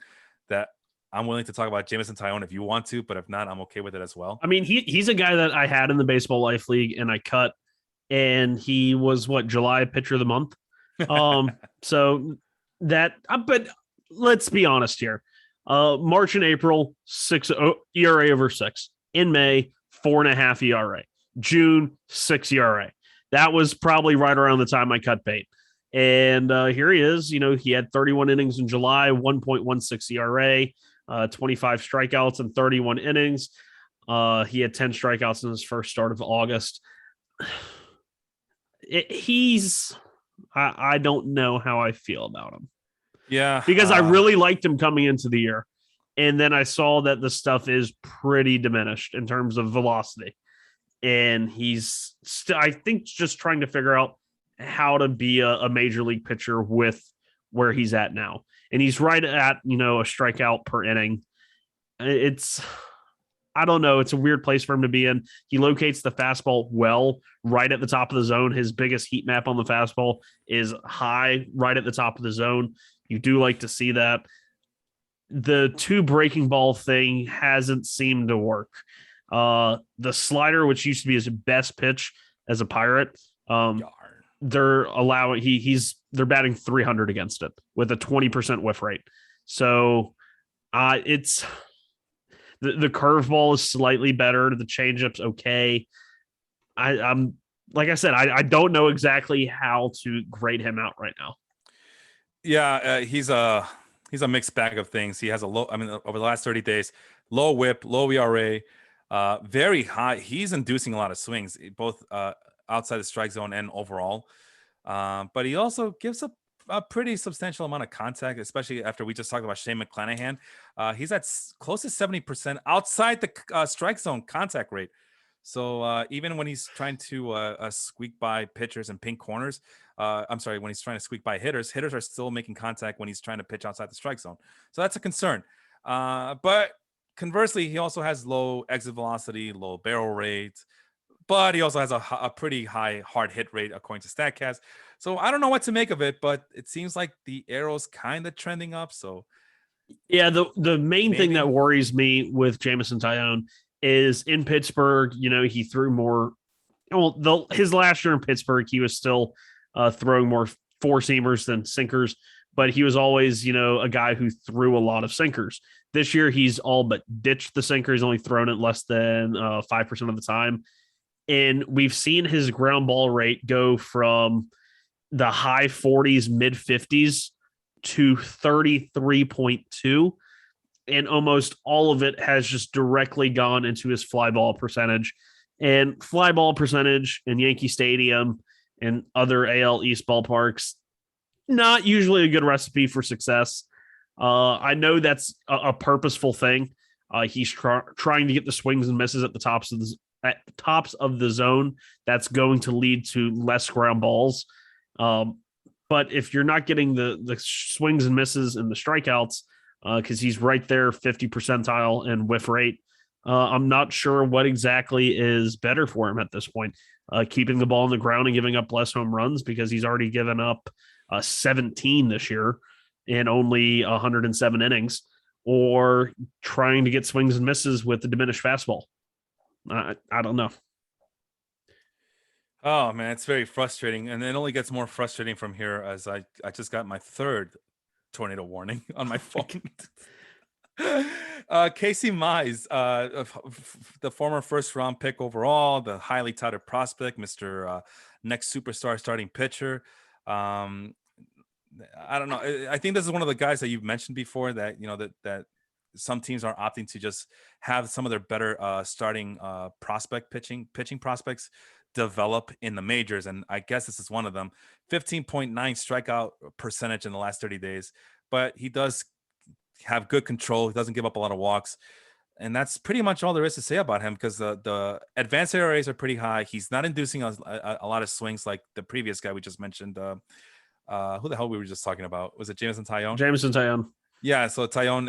that I'm willing to talk about Jameson Taillon if you want to, but if not, I'm okay with it as well. I mean, he's a guy that I had in the Baseball Life League and I cut, and he was July pitcher of the month. So that, but let's be honest here. March and April, 6 ERA over 6. In May, 4.5 ERA. June, 6 ERA. That was probably right around the time I cut bait. And here he is. He had 31 innings in July, 1.16 ERA, 25 strikeouts in 31 innings. He had 10 strikeouts in his first start of August. I don't know how I feel about him. Yeah. Because I really liked him coming into the year. And then I saw that the stuff is pretty diminished in terms of velocity. And he's, I think, just trying to figure out how to be a major league pitcher with where he's at now. And he's right at, a strikeout per inning. I don't know. It's a weird place for him to be in. He locates the fastball well, right at the top of the zone. His biggest heat map on the fastball is high, right at the top of the zone. You do like to see that. The 2 breaking ball thing hasn't seemed to work. The slider, which used to be his best pitch as a Pirate, they're batting 300 against it with a 20% whiff rate. So it's the curveball is slightly better. The changeup's okay. I'm like I said, I don't know exactly how to grade him out right now. Yeah, he's a mixed bag of things. He has over the last 30 days, low whip, low ERA, very high. He's inducing a lot of swings, both outside the strike zone and overall. But he also gives a pretty substantial amount of contact, especially after we just talked about Shane McClanahan. He's at close to 70% outside the strike zone contact rate. So even when he's trying to squeak by pitchers and pink corners, when he's trying to squeak by hitters are still making contact when he's trying to pitch outside the strike zone. So that's a concern. But conversely, he also has low exit velocity, low barrel rate, but he also has a pretty high hard hit rate according to StatCast. So I don't know what to make of it, but it seems like the arrow's kind of trending up. So yeah, the main thing that worries me with Jameson Taillon is in Pittsburgh, he threw more. Well, his last year in Pittsburgh, he was still throwing more four seamers than sinkers, but he was always, a guy who threw a lot of sinkers. This year, he's all but ditched the sinker. He's only thrown it less than 5% of the time. And we've seen his ground ball rate go from the high 40s, mid 50s to 33.2. And almost all of it has just directly gone into his fly ball percentage. And fly ball percentage in Yankee Stadium and other AL East ballparks, not usually a good recipe for success. I know that's a purposeful thing. He's trying to get the swings and misses at the tops of the zone. That's going to lead to less ground balls. But if you're not getting the swings and misses and the strikeouts, because he's right there, 50 percentile in whiff rate, I'm not sure what exactly is better for him at this point. Keeping the ball on the ground and giving up less home runs, because he's already given up 17 this year in only 107 innings, or trying to get swings and misses with the diminished fastball. I don't know. Oh man, it's very frustrating, and it only gets more frustrating from here as I just got my third tornado warning on my phone. Casey Mize, the former first round pick overall, the highly touted prospect, Mr. Next superstar starting pitcher. I don't know. I think this is one of the guys that you've mentioned before that that some teams are opting to just have some of their better starting pitching prospects develop in the majors, and I guess this is one of them. 15.9 strikeout percentage in the last 30 days, but he does have good control. He doesn't give up a lot of walks. And that's pretty much all there is to say about him, because the advanced ERAs are pretty high. He's not inducing a lot of swings like the previous guy we just mentioned. Who the hell we were just talking about? Was it Jameson Taillon? Jameson Taillon. Yeah, so Taillon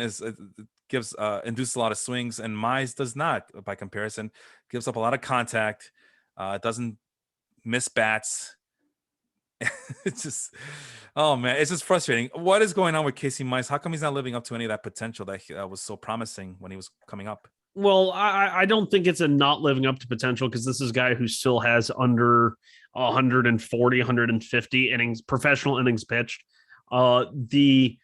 induces a lot of swings, and Mize does not. By comparison, gives up a lot of contact. Doesn't miss bats. It's just, oh man, it's just frustrating. What is going on with Casey Mize? How come he's not living up to any of that potential that was so promising when he was coming up? Well, I don't think it's a not living up to potential, because this is a guy who still has under 140, 150 innings, professional innings pitched. The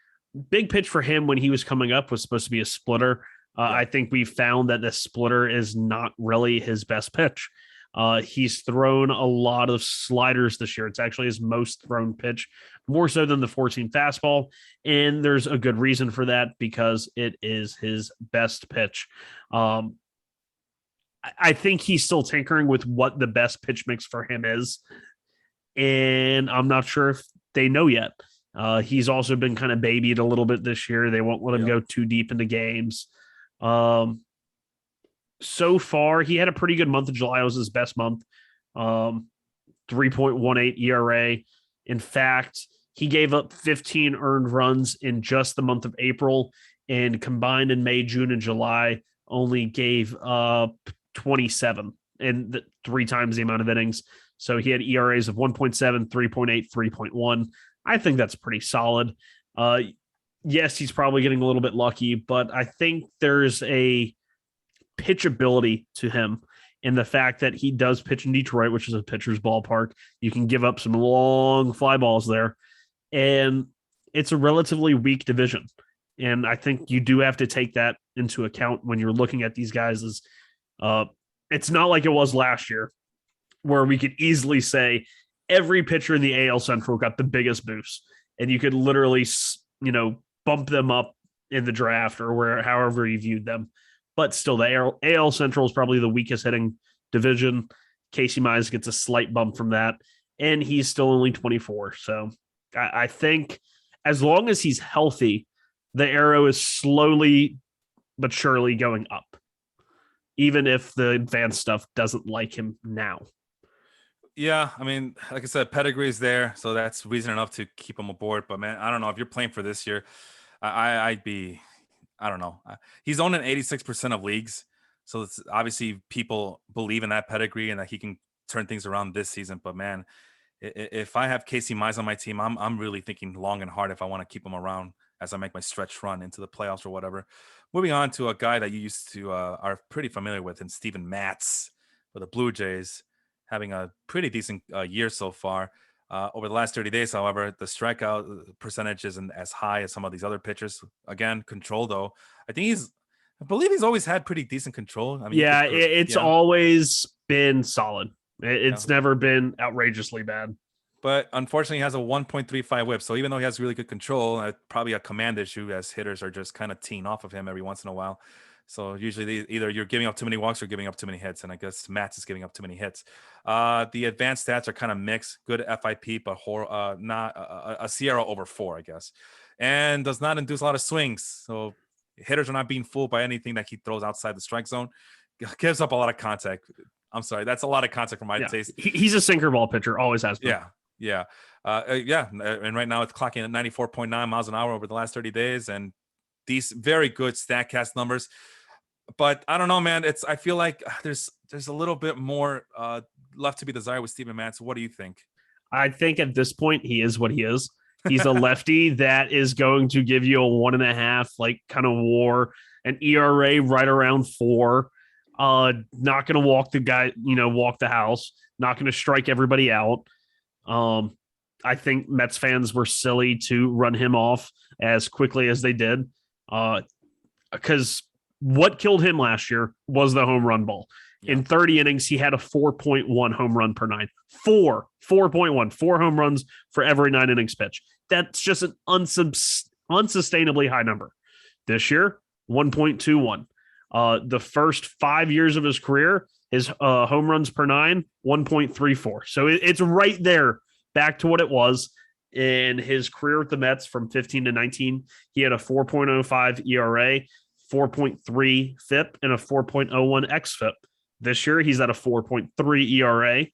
big pitch for him when he was coming up was supposed to be a splitter. I think we found that the splitter is not really his best pitch. He's thrown a lot of sliders this year. It's actually his most thrown pitch, more so than the 14 fastball. And there's a good reason for that, because it is his best pitch. I think he's still tinkering with what the best pitch mix for him is. And I'm not sure if they know yet. He's also been kind of babied a little bit this year. They won't let him go too deep into games. So far, he had a pretty good month of July. It was his best month. 3.18 ERA. In fact, he gave up 15 earned runs in just the month of April, and combined in May, June, and July only gave up 27 and 3 times the amount of innings. So he had ERAs of 1.7, 3.8, 3.1. I think that's pretty solid. Yes, he's probably getting a little bit lucky, but I think there's a pitchability to him in the fact that he does pitch in Detroit, which is a pitcher's ballpark. You can give up some long fly balls there, and it's a relatively weak division. And I think you do have to take that into account when you're looking at these guys. It's not like it was last year, where we could easily say every pitcher in the AL Central got the biggest boost, and you could literally, bump them up in the draft or however you viewed them. But still, the AL Central is probably the weakest hitting division. Casey Mize gets a slight bump from that, and he's still only 24. So I think as long as he's healthy, the arrow is slowly but surely going up, even if the advanced stuff doesn't like him now. Yeah, I mean, like I said, pedigree is there, so that's reason enough to keep him aboard. But man, I don't know if you're playing for this year. I'd be, I don't know. He's owned in 86% of leagues, so it's obviously people believe in that pedigree and that he can turn things around this season. But man, if I have Casey Mize on my team, I'm really thinking long and hard if I want to keep him around as I make my stretch run into the playoffs or whatever. Moving on to a guy that you used to are pretty familiar with, and Steven Matz for the Blue Jays, having a pretty decent year so far. Over the last 30 days, however, the strikeout percentage isn't as high as some of these other pitchers. Again, control, though. I believe he's always had pretty decent control. I mean, it's always been solid. It's never been outrageously bad. But unfortunately, he has a 1.35 whip. So even though he has really good control, probably a command issue, as hitters are just kind of teeing off of him every once in a while. So usually either you're giving up too many walks or giving up too many hits. And I guess Matz is giving up too many hits. The advanced stats are kind of mixed. Good FIP, but not a Sierra over 4, I guess. And does not induce a lot of swings. So hitters are not being fooled by anything that he throws outside the strike zone. Gives up a lot of contact. I'm sorry. That's a lot of contact for my taste. He's a sinker ball pitcher. Always has been. Yeah. And right now it's clocking at 94.9 miles an hour over the last 30 days. And these very good StatCast numbers. But I don't know, man. I feel like there's a little bit more left to be desired with Steven Matz. What do you think? I think at this point he is what he is. He's a lefty that is going to give you a 1.5 kind of WAR, an ERA right around 4. Not going to walk the guy, walk the house. Not going to strike everybody out. I think Mets fans were silly to run him off as quickly as they did. Because what killed him last year was the home run ball. Yeah. In 30 innings, he had a 4.1 home run per 9. 4.1 home runs for every 9 innings pitch. That's just an unsustainably high number. This year, 1.21. The first 5 years of his career, his home runs per nine, 1.34. So it's right there, back to what it was in his career with the Mets from 15 to 19. He had a 4.05 ERA, 4.3 FIP, and a 4.01 xFIP. This year, he's at a 4.3 ERA,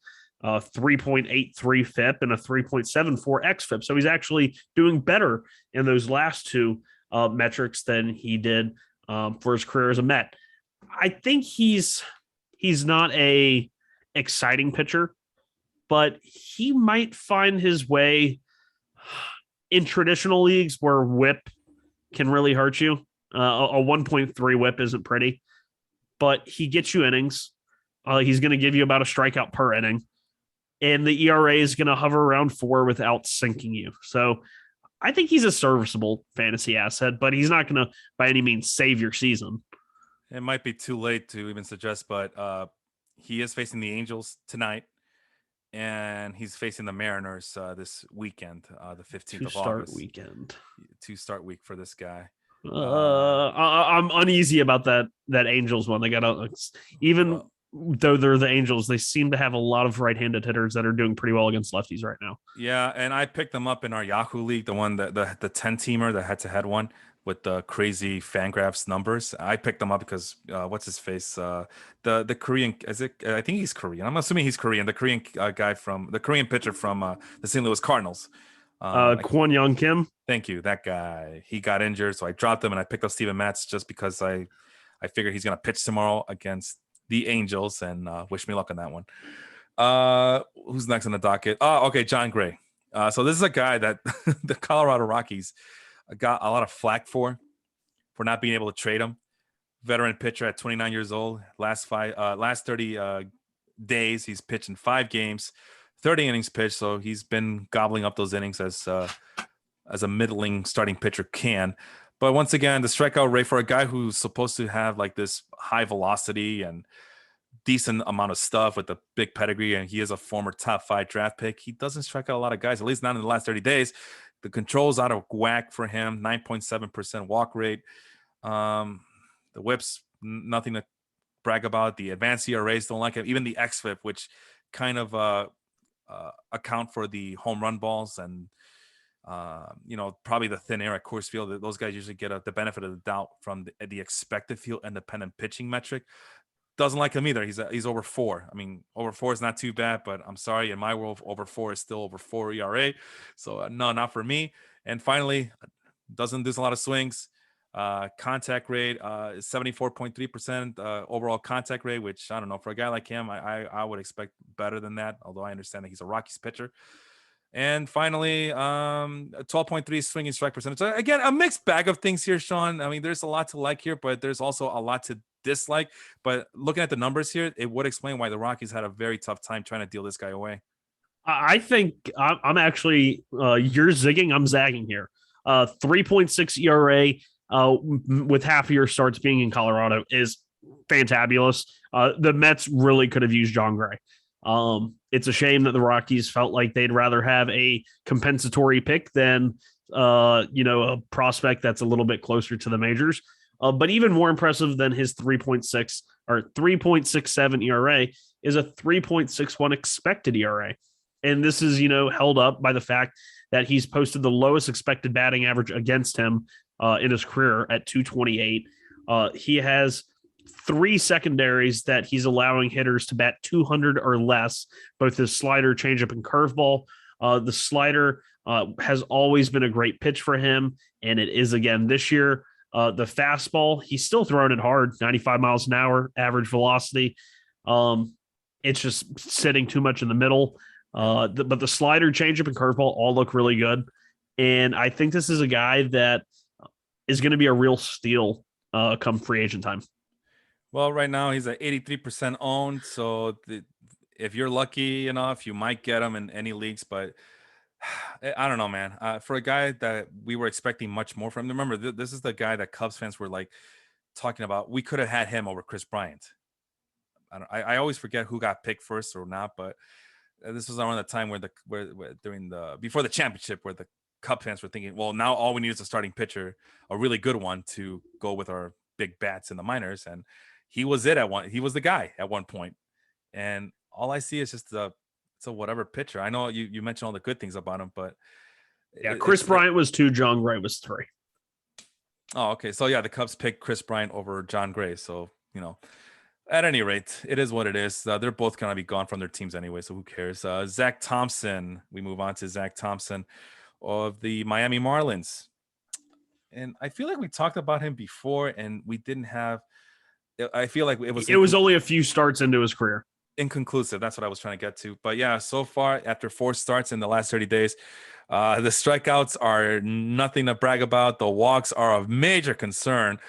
3.83 FIP, and a 3.74 xFIP. So he's actually doing better in those last two metrics than he did for his career as a Met. I think he's not a exciting pitcher, but he might find his way in traditional leagues where whip can really hurt you. A 1.3 whip isn't pretty, but he gets you innings. He's going to give you about a strikeout per inning, and the ERA is going to hover around 4 without sinking you. So I think he's a serviceable fantasy asset, but he's not going to by any means save your season. It might be too late to even suggest, but he is facing the Angels tonight, and he's facing the Mariners this weekend, the 15th of August. Weekend. 2-start week for this guy. I'm uneasy about that Angels one. They got even though they're the Angels, they seem to have a lot of right-handed hitters that are doing pretty well against lefties right now. Yeah, and I picked them up in our Yahoo league, the one that the 10-teamer, the head-to-head one with the crazy Fangraphs numbers. I picked them up because what's his face? The Korean, is it? I think he's Korean. I'm assuming he's Korean. The Korean guy from the Korean pitcher from the St. Louis Cardinals. Kwon Young Kim. Thank you. That guy. He got injured, so I dropped him and I picked up Steven Matz just because I figure he's gonna pitch tomorrow against the Angels, and wish me luck on that one. Who's next on the docket? Oh, okay, John Gray. So this is a guy that the Colorado Rockies got a lot of flack for not being able to trade him. Veteran pitcher at 29 years old. Last 30 days, he's pitched in 5 games, 30 innings pitched. So he's been gobbling up those innings as a middling starting pitcher can. But once again, the strikeout rate for a guy who's supposed to have like this high velocity and decent amount of stuff with a big pedigree, and he is a former top 5 draft pick, he doesn't strike out a lot of guys, at least not in the last 30 days. The control's out of whack for him, 9.7% walk rate. The whips, nothing to brag about. The advanced ERAs don't like him. Even the xFIP, which kind of account for the home run balls and probably the thin air at Coors Field. Those guys usually get the benefit of the doubt from the expected field independent pitching metric. Doesn't like him either. He's over 4. I mean, over 4 is not too bad, but I'm sorry, in my world, over 4 is still over 4 ERA. So no, not for me. And finally, doesn't do a lot of swings. Contact rate is 74.3% overall contact rate, which I don't know, for a guy like him, I would expect better than that. Although I understand that he's a Rockies pitcher. And finally, 12.3 swinging strike percentage. So again, a mixed bag of things here, Sean. I mean, there's a lot to like here, but there's also a lot to dislike. But looking at the numbers here, it would explain why the Rockies had a very tough time trying to deal this guy away. I think I'm actually you're zigging, I'm zagging here. 3.6 ERA with half of your starts being in Colorado is fantabulous. The Mets really could have used John Gray. It's a shame that the Rockies felt like they'd rather have a compensatory pick than a prospect that's a little bit closer to the majors. But even more impressive than his 3.6 or 3.67 ERA is a 3.61 expected ERA. And this is, held up by the fact that he's posted the lowest expected batting average against him in his career at 228. He has 3 secondaries that he's allowing hitters to bat 200 or less, both his slider, changeup, and curveball. The slider has always been a great pitch for him, and it is again this year. The fastball, he's still throwing it hard, 95 miles an hour, average velocity. It's just sitting too much in the middle. But the slider, changeup, and curveball all look really good. And I think this is a guy that is going to be a real steal come free agent time. Well, right now he's at 83% owned. So if you're lucky enough, you might get him in any leagues. But I don't know, man. For a guy that we were expecting much more from, remember, this is the guy that Cubs fans were like talking about. We could have had him over Chris Bryant. I always forget who got picked first or not, but this was around the time before the championship, where the Cub fans were thinking, well, now all we need is a starting pitcher, a really good one to go with our big bats in the minors, and he was the guy at one point. And all I see is just it's a whatever pitcher. I know you mentioned all the good things about him, but Yeah, Chris Bryant was 2, John Gray was 3. Oh, okay. So yeah, the Cubs picked Chris Bryant over John Gray. So, at any rate, it is what it is. They're both going to be gone from their teams anyway, so who cares? Zach Thompson. We move on to Zach Thompson of the Miami Marlins. And I feel like we talked about him before, and we didn't have. I feel like it was only a few starts into his career. Inconclusive. That's what I was trying to get to. But yeah, so far after 4 starts in the last 30 days, the strikeouts are nothing to brag about. The walks are of major concern.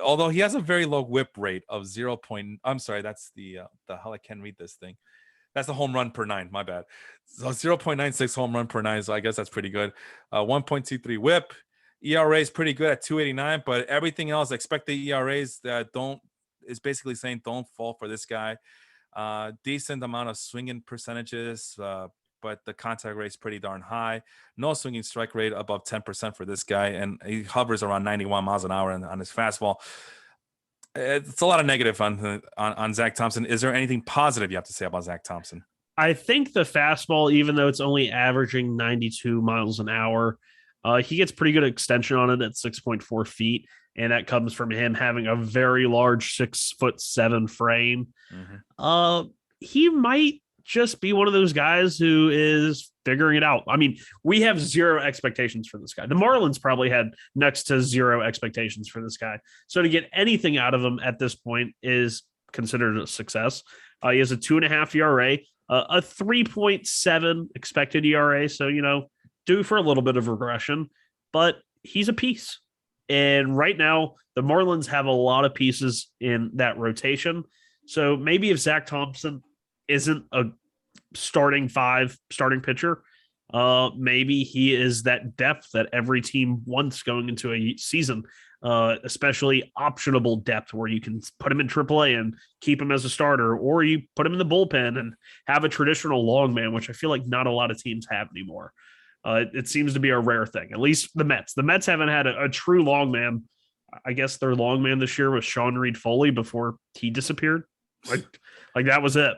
Although he has a very low whip rate of 0. I'm sorry, that's the hell I can't read this thing. That's the home run per 9. My bad. So 0.96 home run per 9. So I guess that's pretty good. 1.23 whip. ERA is pretty good at 2.89, but everything else, expected ERAs that is basically saying don't fall for this guy. Decent amount of swinging percentages, but the contact rate is pretty darn high. No swinging strike rate above 10% for this guy, and he hovers around 91 miles an hour on his fastball. It's a lot of negative on Zach Thompson. Is there anything positive you have to say about Zach Thompson? I think the fastball, even though it's only averaging 92 miles an hour, he gets pretty good extension on it at 6.4 feet. And that comes from him having a very large 6'7" frame. Mm-hmm. He might just be one of those guys who is figuring it out. I mean, we have 0 expectations for this guy. The Marlins probably had next to 0 expectations for this guy. So to get anything out of him at this point is considered a success. He has a 2.5 ERA, a 3.7 expected ERA. So, due for a little bit of regression, but he's a piece. And right now, the Marlins have a lot of pieces in that rotation. So maybe if Zach Thompson isn't a starting pitcher, maybe he is that depth that every team wants going into a season, especially optionable depth where you can put him in AAA and keep him as a starter, or you put him in the bullpen and have a traditional long man, which I feel like not a lot of teams have anymore. It seems to be a rare thing, at least the Mets. The Mets haven't had a true long man. I guess their long man this year was Sean Reed Foley before he disappeared. Like that was it.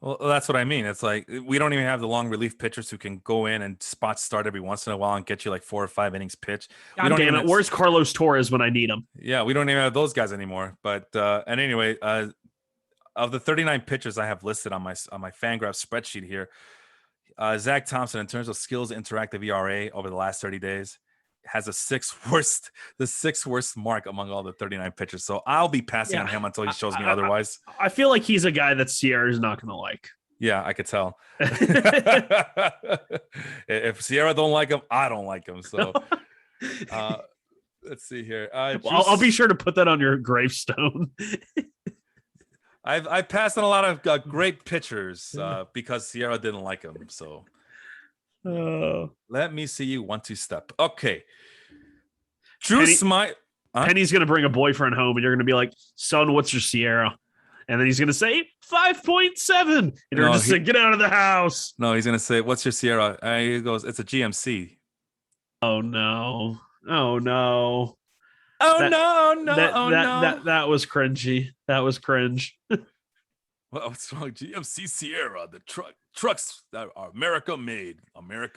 Well, that's what I mean. It's like we don't even have the long relief pitchers who can go in and spot start every once in a while and get you like 4 or 5 innings pitch. God damn it. Where's Carlos Torres when I need him? Yeah, we don't even have those guys anymore. But and anyway, of the 39 pitchers I have listed on my Fangraph spreadsheet here, Zach Thompson, in terms of skills interactive ERA over the last 30 days, has the sixth worst mark among all the 39 pitchers. So I'll be passing on him until he shows me otherwise. I feel like he's a guy that Sierra's not going to like. Yeah, I could tell. If Sierra don't like him, I don't like him. So let's see here. I'll be sure to put that on your gravestone. I've passed on a lot of great pitchers because Sierra didn't like him. So let me see you 1-2 step. Okay. Penny's going to bring a boyfriend home and you're going to be like, son, what's your Sierra? And then he's going to say 5.7. And you're just say, get out of the house. No, he's going to say, what's your Sierra? And he goes, it's a GMC. Oh, no. Oh, no. That was cringy. That was cringe. Well, what's wrong? GMC Sierra, the trucks that are America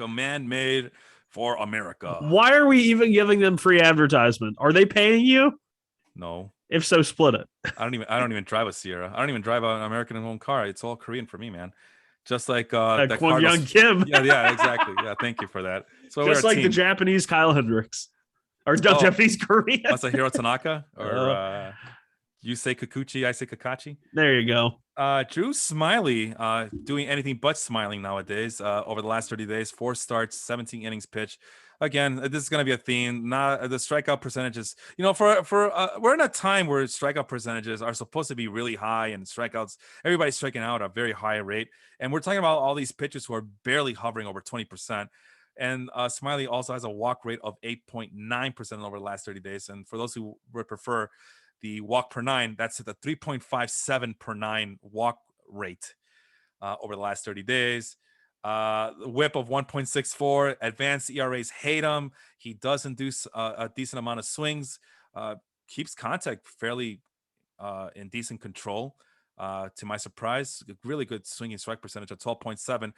man-made for America. Why are we even giving them free advertisement? Are they paying you? No. If so, split it. I don't even drive a Sierra. I don't even drive an American-owned car. It's all Korean for me, man. Just like Kwon Young Kim. Yeah, exactly. Yeah, thank you for that. So just like the Japanese Kyle Hendricks. Or Japanese Korean. Masahiro Tanaka or you say Kikuchi, I say Kakachi. There you go. Drew Smiley doing anything but smiling nowadays. Over the last 30 days, 4 starts, 17 innings pitched. Again, this is going to be a theme. Not the strikeout percentages. We're in a time where strikeout percentages are supposed to be really high, and strikeouts, everybody's striking out at a very high rate. And we're talking about all these pitchers who are barely hovering over 20%. And Smiley also has a walk rate of 8.9% over the last 30 days. And for those who would prefer the walk per 9, that's at the 3.57 per 9 walk rate over the last 30 days. Whip of 1.64. Advanced ERAs hate him. He does induce a decent amount of swings. keeps contact fairly in decent control. To my surprise, really good swinging strike percentage at 12.7.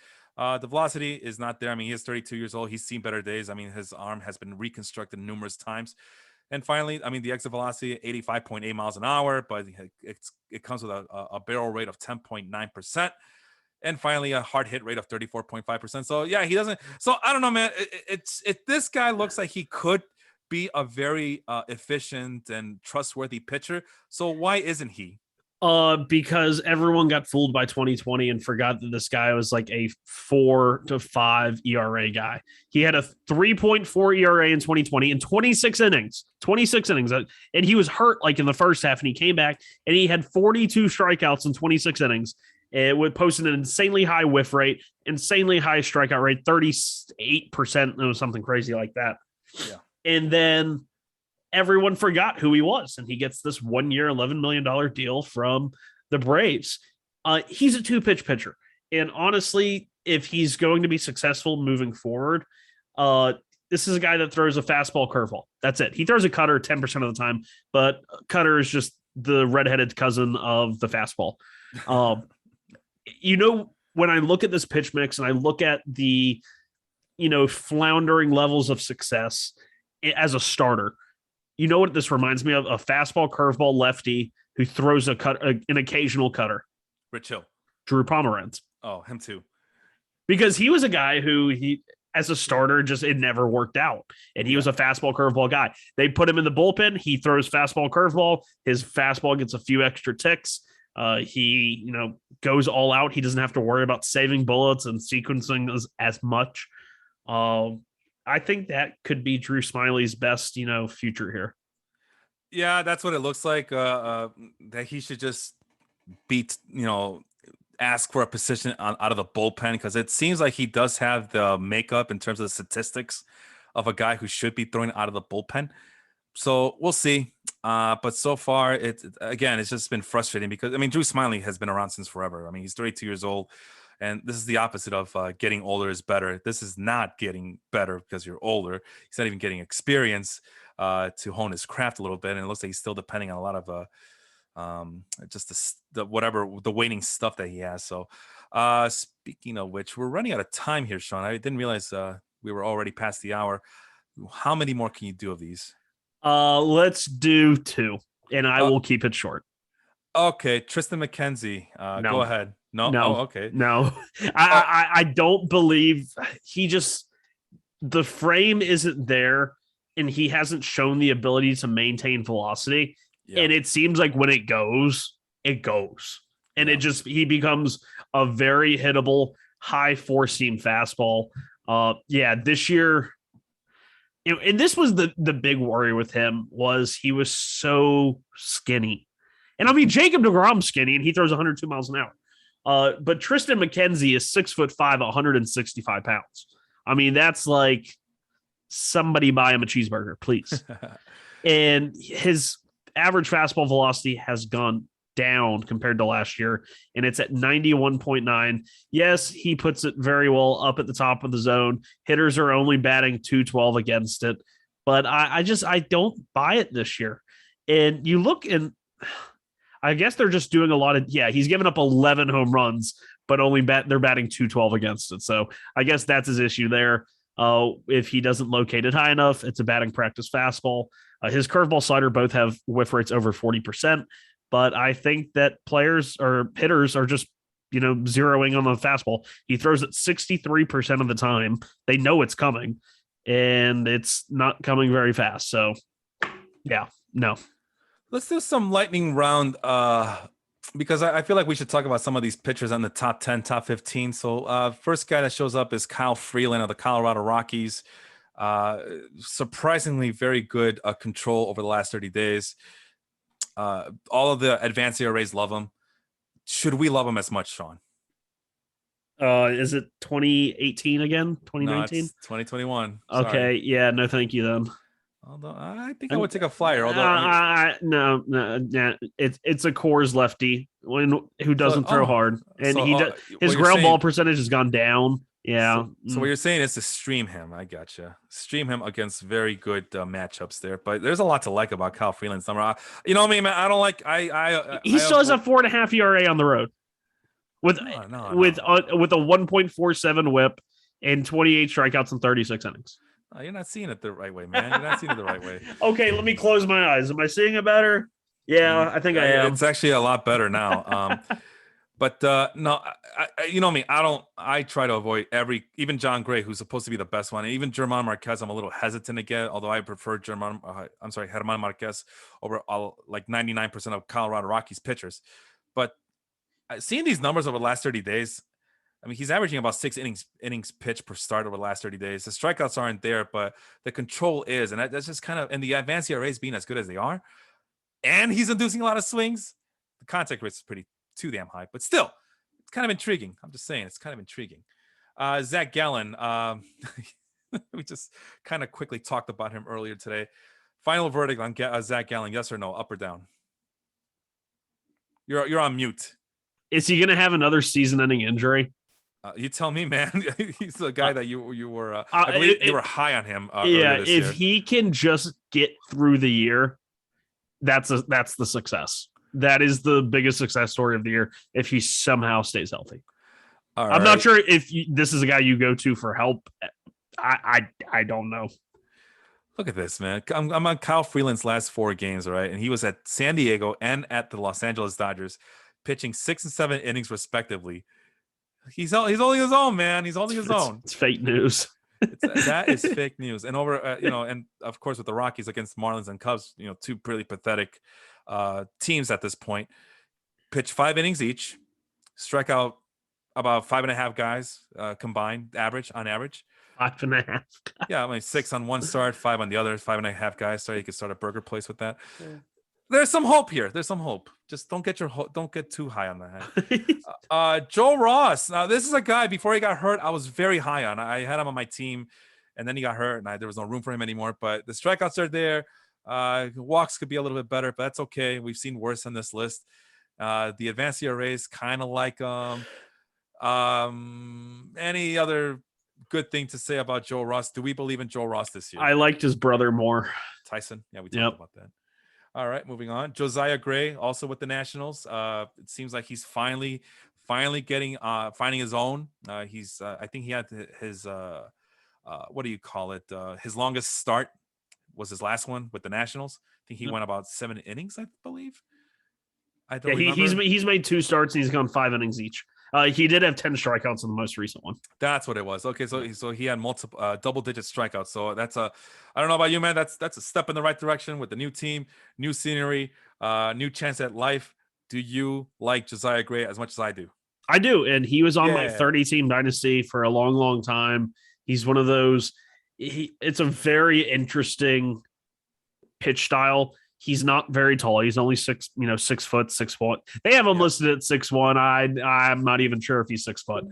The velocity is not there. I mean, he is 32 years old. He's seen better days. I mean, his arm has been reconstructed numerous times. And finally, I mean, the exit velocity, 85.8 miles an hour, but it comes with a barrel rate of 10.9%. And finally, a hard hit rate of 34.5%. So, yeah, he doesn't. So, I don't know, man. This guy looks like he could be a very efficient and trustworthy pitcher. So, why isn't he? Because everyone got fooled by 2020 and forgot that this guy was like a 4.5 ERA guy. He had a 3.4 ERA in 2020 in 26 innings, and he was hurt like in the first half, and he came back and he had 42 strikeouts in 26 innings. It would post an insanely high whiff rate, insanely high strikeout rate, 38%. It was something crazy like that. Yeah. And then everyone forgot who he was, and he gets this 1 year, $11 million deal from the Braves. He's a 2-pitch pitcher. And honestly, if he's going to be successful moving forward, this is a guy that throws a fastball curveball. That's it. He throws a cutter 10% of the time, but cutter is just the redheaded cousin of the fastball. When I look at this pitch mix and I look at the, floundering levels of success as a starter, you know what this reminds me of? A fastball, curveball lefty who throws an occasional cutter. Rich Hill. Drew Pomeranz. Oh, him too. Because he was a guy who as a starter, it never worked out. And he was a fastball, curveball guy. They put him in the bullpen. He throws fastball, curveball. His fastball gets a few extra ticks. He, goes all out. He doesn't have to worry about saving bullets and sequencing as much. I think that could be Drew Smyly's best, future here. Yeah, that's what it looks like. That he should just ask for a position out of the bullpen, because it seems like he does have the makeup in terms of the statistics of a guy who should be throwing out of the bullpen. So we'll see. But so far, it's just been frustrating because, Drew Smyly has been around since forever. He's 32 years old. And this is the opposite of getting older is better. This is not getting better because you're older. He's not even getting experience to hone his craft a little bit. And it looks like he's still depending on a lot of just the waiting stuff that he has. So speaking of which, we're running out of time here, Sean. I didn't realize we were already past the hour. How many more can you do of these? Let's do 2, and I will keep it short. Okay, Tristan McKenzie. No. Go ahead. No. Oh, okay. No. I don't believe the frame isn't there, and he hasn't shown the ability to maintain velocity. Yeah. And it seems like when it goes. And he becomes a very hittable, high 4-seam fastball. This year, and this was the big worry with him, was he was so skinny. And Jacob deGrom's skinny, and he throws 102 miles an hour. But Tristan McKenzie is 6'5", 165 pounds. That's like somebody buy him a cheeseburger, please. And his average fastball velocity has gone down compared to last year, and it's at 91.9. Yes, he puts it very well up at the top of the zone. Hitters are only batting .212 against it, but I don't buy it this year. And you look, and I guess they're just doing a lot of, he's given up 11 home runs, but they're batting .212 against it. So I guess that's his issue there. If he doesn't locate it high enough, it's a batting practice fastball. His curveball slider both have whiff rates over 40%, but I think that players or hitters are just, zeroing on the fastball. He throws it 63% of the time. They know it's coming, and it's not coming very fast. So no. Let's do some lightning round because I feel like we should talk about some of these pitchers on the top 10, top 15. So first guy that shows up is Kyle Freeland of the Colorado Rockies. Surprisingly very good control over the last 30 days. All of the advanced ERAs love him. Should we love him as much, Sean? Is it 2018 again? 2019? No, it's 2021. Okay, Sorry. Yeah, no thank you then. Although I think I would take a flyer. Although no, it's a Coors lefty who doesn't throw hard, and his ground ball percentage has gone down Yeah. So what you're saying is to stream him. I gotcha. Stream him against very good matchups there. But there's a lot to like about Kyle Freeland's number. You know what I mean, man? I don't like. He still has a 4.5 ERA on the road with no. with a 1.47 WHIP and 28 strikeouts in 36 innings. No, you're not seeing it the right way, man. You're not seeing it the right way. Okay, let me close my eyes. Am I seeing it better? Yeah, I think I am. It's actually a lot better now. But no, you know me. I try to avoid even John Gray, who's supposed to be the best one, and even German Marquez. I'm a little hesitant to get, although I prefer German Marquez over like 99% of Colorado Rockies pitchers. But seeing these numbers over the last 30 days, I mean, he's averaging about 6 innings pitched per start over the last 30 days. The strikeouts aren't there, but the control is, and that's just kind of, and the advanced ERAs being as good as they are, and he's inducing a lot of swings. The contact rate is too damn high, but still, it's kind of intriguing. I'm just saying, it's kind of intriguing. Zach Gallen, we just kind of quickly talked about him earlier today. Final verdict on Zach Gallen, yes or no, up or down? You're on mute. Is he going to have another season-ending injury? You tell me, man. He's the guy that you were. I believe you were high on him. Yeah, if year. He can just get through the year, that's the success. That is the biggest success story of the year. If he somehow stays healthy, I'm not sure if this is a guy you go to for help. I don't know. Look at this, man. I'm on Kyle Freeland's last 4 games, right? And he was at San Diego and at the Los Angeles Dodgers, pitching 6 and 7 innings respectively. He's holding his own, man. He's holding his own. It's fake news. That is fake news. And over, and of course with the Rockies against Marlins and Cubs, 2 really pathetic teams at this point. Pitch 5 innings each, strike out about 5.5 guys combined, on average. 5.5. Yeah, I mean 6 on one start, 5 on the other, 5.5 guys. So you could start a burger place with that. Yeah. There's some hope here. There's some hope. Just don't get too high on that. Joe Ross. Now, this is a guy, before he got hurt, I was very high on. I had him on my team, and then he got hurt, and there was no room for him anymore. But the strikeouts are there. Walks could be a little bit better, but that's okay. We've seen worse on this list. The advanced ERAs kind of like any other good thing to say about Joe Ross? Do we believe in Joe Ross this year? I liked his brother more. Tyson? Yeah, we talked about that. All right, moving on. Josiah Gray, also with the Nationals. It seems like he's finally getting finding his own. He's I think he had his what do you call it? His longest start was his last one with the Nationals. I think he went about 7 innings, I believe. I don't remember. He's made 2 starts and he's gone 5 innings each. He did have 10 strikeouts in the most recent one. That's what it was. Okay, so he had multiple double-digit strikeouts. So that's I don't know about you, man. That's a step in the right direction with the new team, new scenery, new chance at life. Do you like Josiah Gray as much as I do? I do, and he was on my 30-team dynasty for a long, long time. He's one of those. It's a very interesting pitch style. He's not very tall. He's only 6 foot, 6 foot. They have him listed at 6'1". I'm not even sure if he's 6 foot,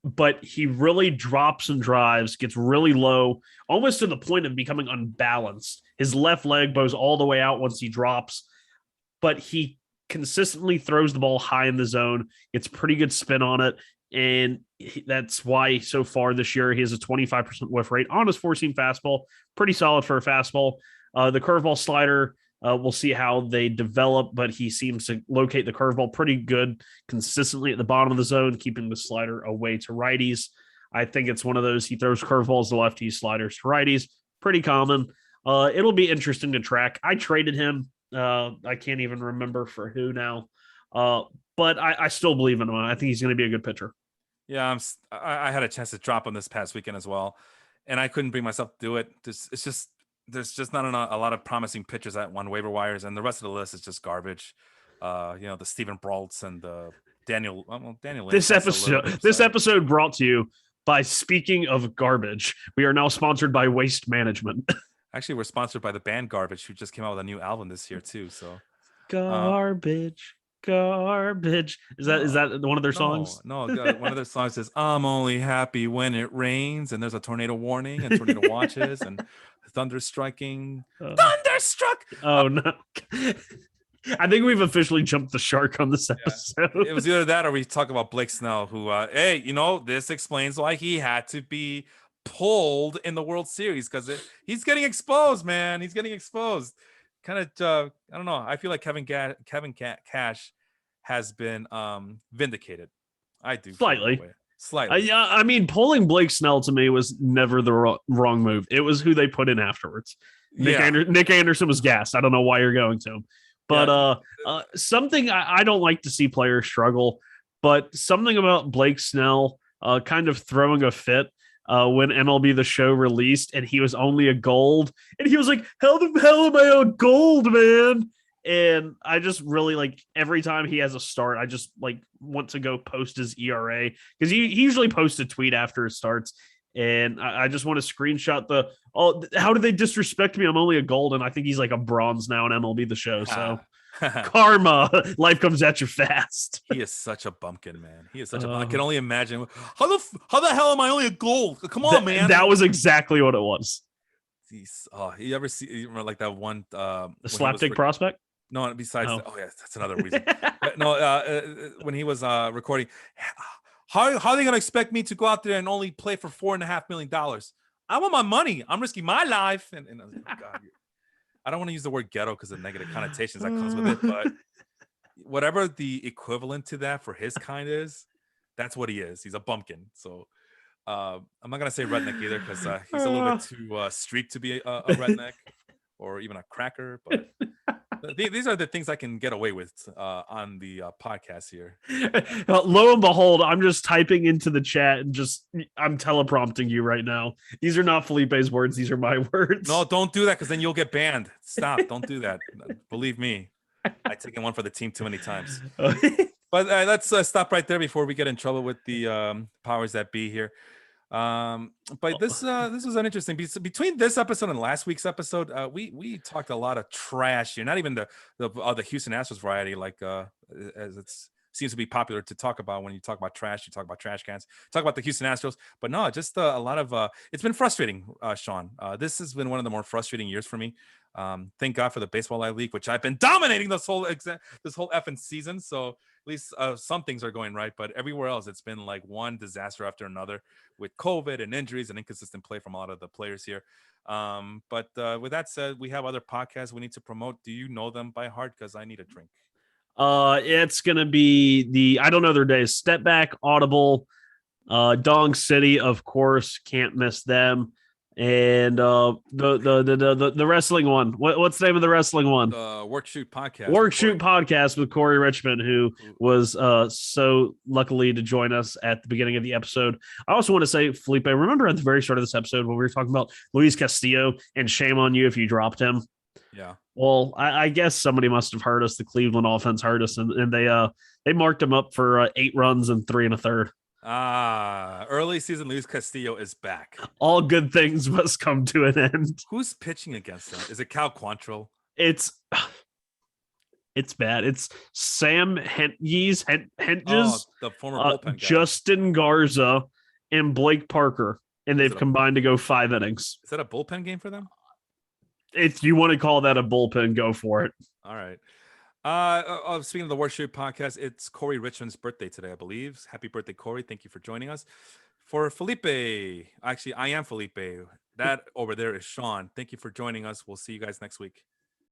but he really drops and drives, gets really low, almost to the point of becoming unbalanced. His left leg bows all the way out once he drops, but he consistently throws the ball high in the zone. Gets pretty good spin on it. And that's why so far this year he has a 25% whiff rate on his 4-seam fastball. Pretty solid for a fastball. The curveball slider, we'll see how they develop, but he seems to locate the curveball pretty good consistently at the bottom of the zone, keeping the slider away to righties. I think it's one of those, he throws curveballs to lefties, sliders to righties. Pretty common. It'll be interesting to track. I traded him. I can't even remember for who now. But I still believe in him. I think he's going to be a good pitcher. Yeah, I had a chance to drop him this past weekend as well, and I couldn't bring myself to do it. There's just not a lot of promising pitchers at waiver wires, and the rest of the list is just garbage. The Stephen Braults and the Daniel. This episode brought to you by, speaking of garbage, we are now sponsored by Waste Management. Actually, we're sponsored by the band Garbage, who just came out with a new album this year too. So garbage. Is that one of their songs? No, one of their songs is "I'm only happy when it rains," and there's a tornado warning and tornado watches and thunder striking. Thunderstruck. Oh no! I think we've officially jumped the shark on this episode. It was either that or we talk about Blake Snell, who, hey, this explains why he had to be pulled in the World Series because he's getting exposed, man. He's getting exposed. Kind of, I don't know. I feel like Kevin Cash has been vindicated. I do. Slightly. Slightly. I mean, pulling Blake Snell to me was never the wrong move. It was who they put in afterwards. Nick Anderson was gassed. I don't know why you're going to him. But something I don't like to see players struggle, but something about Blake Snell kind of throwing a fit when MLB The Show released and he was only a gold. And he was like, how the hell am I a gold, man? And I just really like every time he has a start, I just like want to go post his ERA because he usually posts a tweet after it starts. And I just want to screenshot how did they disrespect me? I'm only a gold. And I think he's like a bronze now in MLB The Show. So karma, life comes at you fast. He is such a bumpkin, man. He is such I can only imagine how the hell am I only a gold? Come on, man. That was exactly what it was. You ever see like that one the slapdick prospect? No, besides that's another reason. When he was recording, how are they gonna expect me to go out there and only play for $4.5 million? I want my money. I'm risking my life. And I was like, God, I don't want to use the word ghetto because of negative connotations that comes with it, but whatever the equivalent to that for his kind is, that's what he is. He's a bumpkin. So I'm not gonna say redneck either because he's a little bit too street to be a redneck or even a cracker, but these are the things I can get away with on the podcast here. Lo and behold, I'm just typing into the chat and I'm teleprompting you right now. These are not Felipe's words. These are my words. No, don't do that because then you'll get banned. Stop. Don't do that. Believe me. I've taken one for the team too many times. But let's stop right there before we get in trouble with the powers that be here. But this was an interesting between this episode and last week's episode. We talked a lot of trash here. Not even the Houston Astros variety, like as it seems to be popular to talk about when you talk about trash. You talk about trash cans. Talk about the Houston Astros, but no, just a lot of. It's been frustrating, Sean. This has been one of the more frustrating years for me. Thank God for the Baseball Live League, which I've been dominating this whole effing season. So at least some things are going right, but everywhere else it's been like one disaster after another with COVID and injuries and inconsistent play from a lot of the players here. But with that said, we have other podcasts we need to promote. Do you know them by heart? Because I need a drink. It's gonna be I don't know their days. Step Back, Audible, Dong City, of course, can't miss them. And the wrestling one. What's the name of the wrestling one? Work Shoot Podcast. Work Shoot Podcast with Corey Richmond, who was so luckily to join us at the beginning of the episode. I also want to say, Felipe, remember at the very start of this episode when we were talking about Luis Castillo and shame on you if you dropped him? Yeah. Well, I guess somebody must have heard us. The Cleveland offense heard us, and they marked him up for 8 runs and 3 1/3. Early season Luis Castillo is back. All good things must come to an end. Who's pitching against him? Is it Cal Quantrill? It's bad. It's Sam Hentges, the former bullpen guy. Justin Garza, and Blake Parker, and they've combined to go 5 innings. Is that a bullpen game for them? If you want to call that a bullpen, go for it. All right. Speaking of the Work Shoot Podcast, it's Corey Richmond's birthday today, I believe. Happy birthday, Corey. Thank you for joining us. For Felipe, actually, I am Felipe. That over there is Sean. Thank you for joining us. We'll see you guys next week.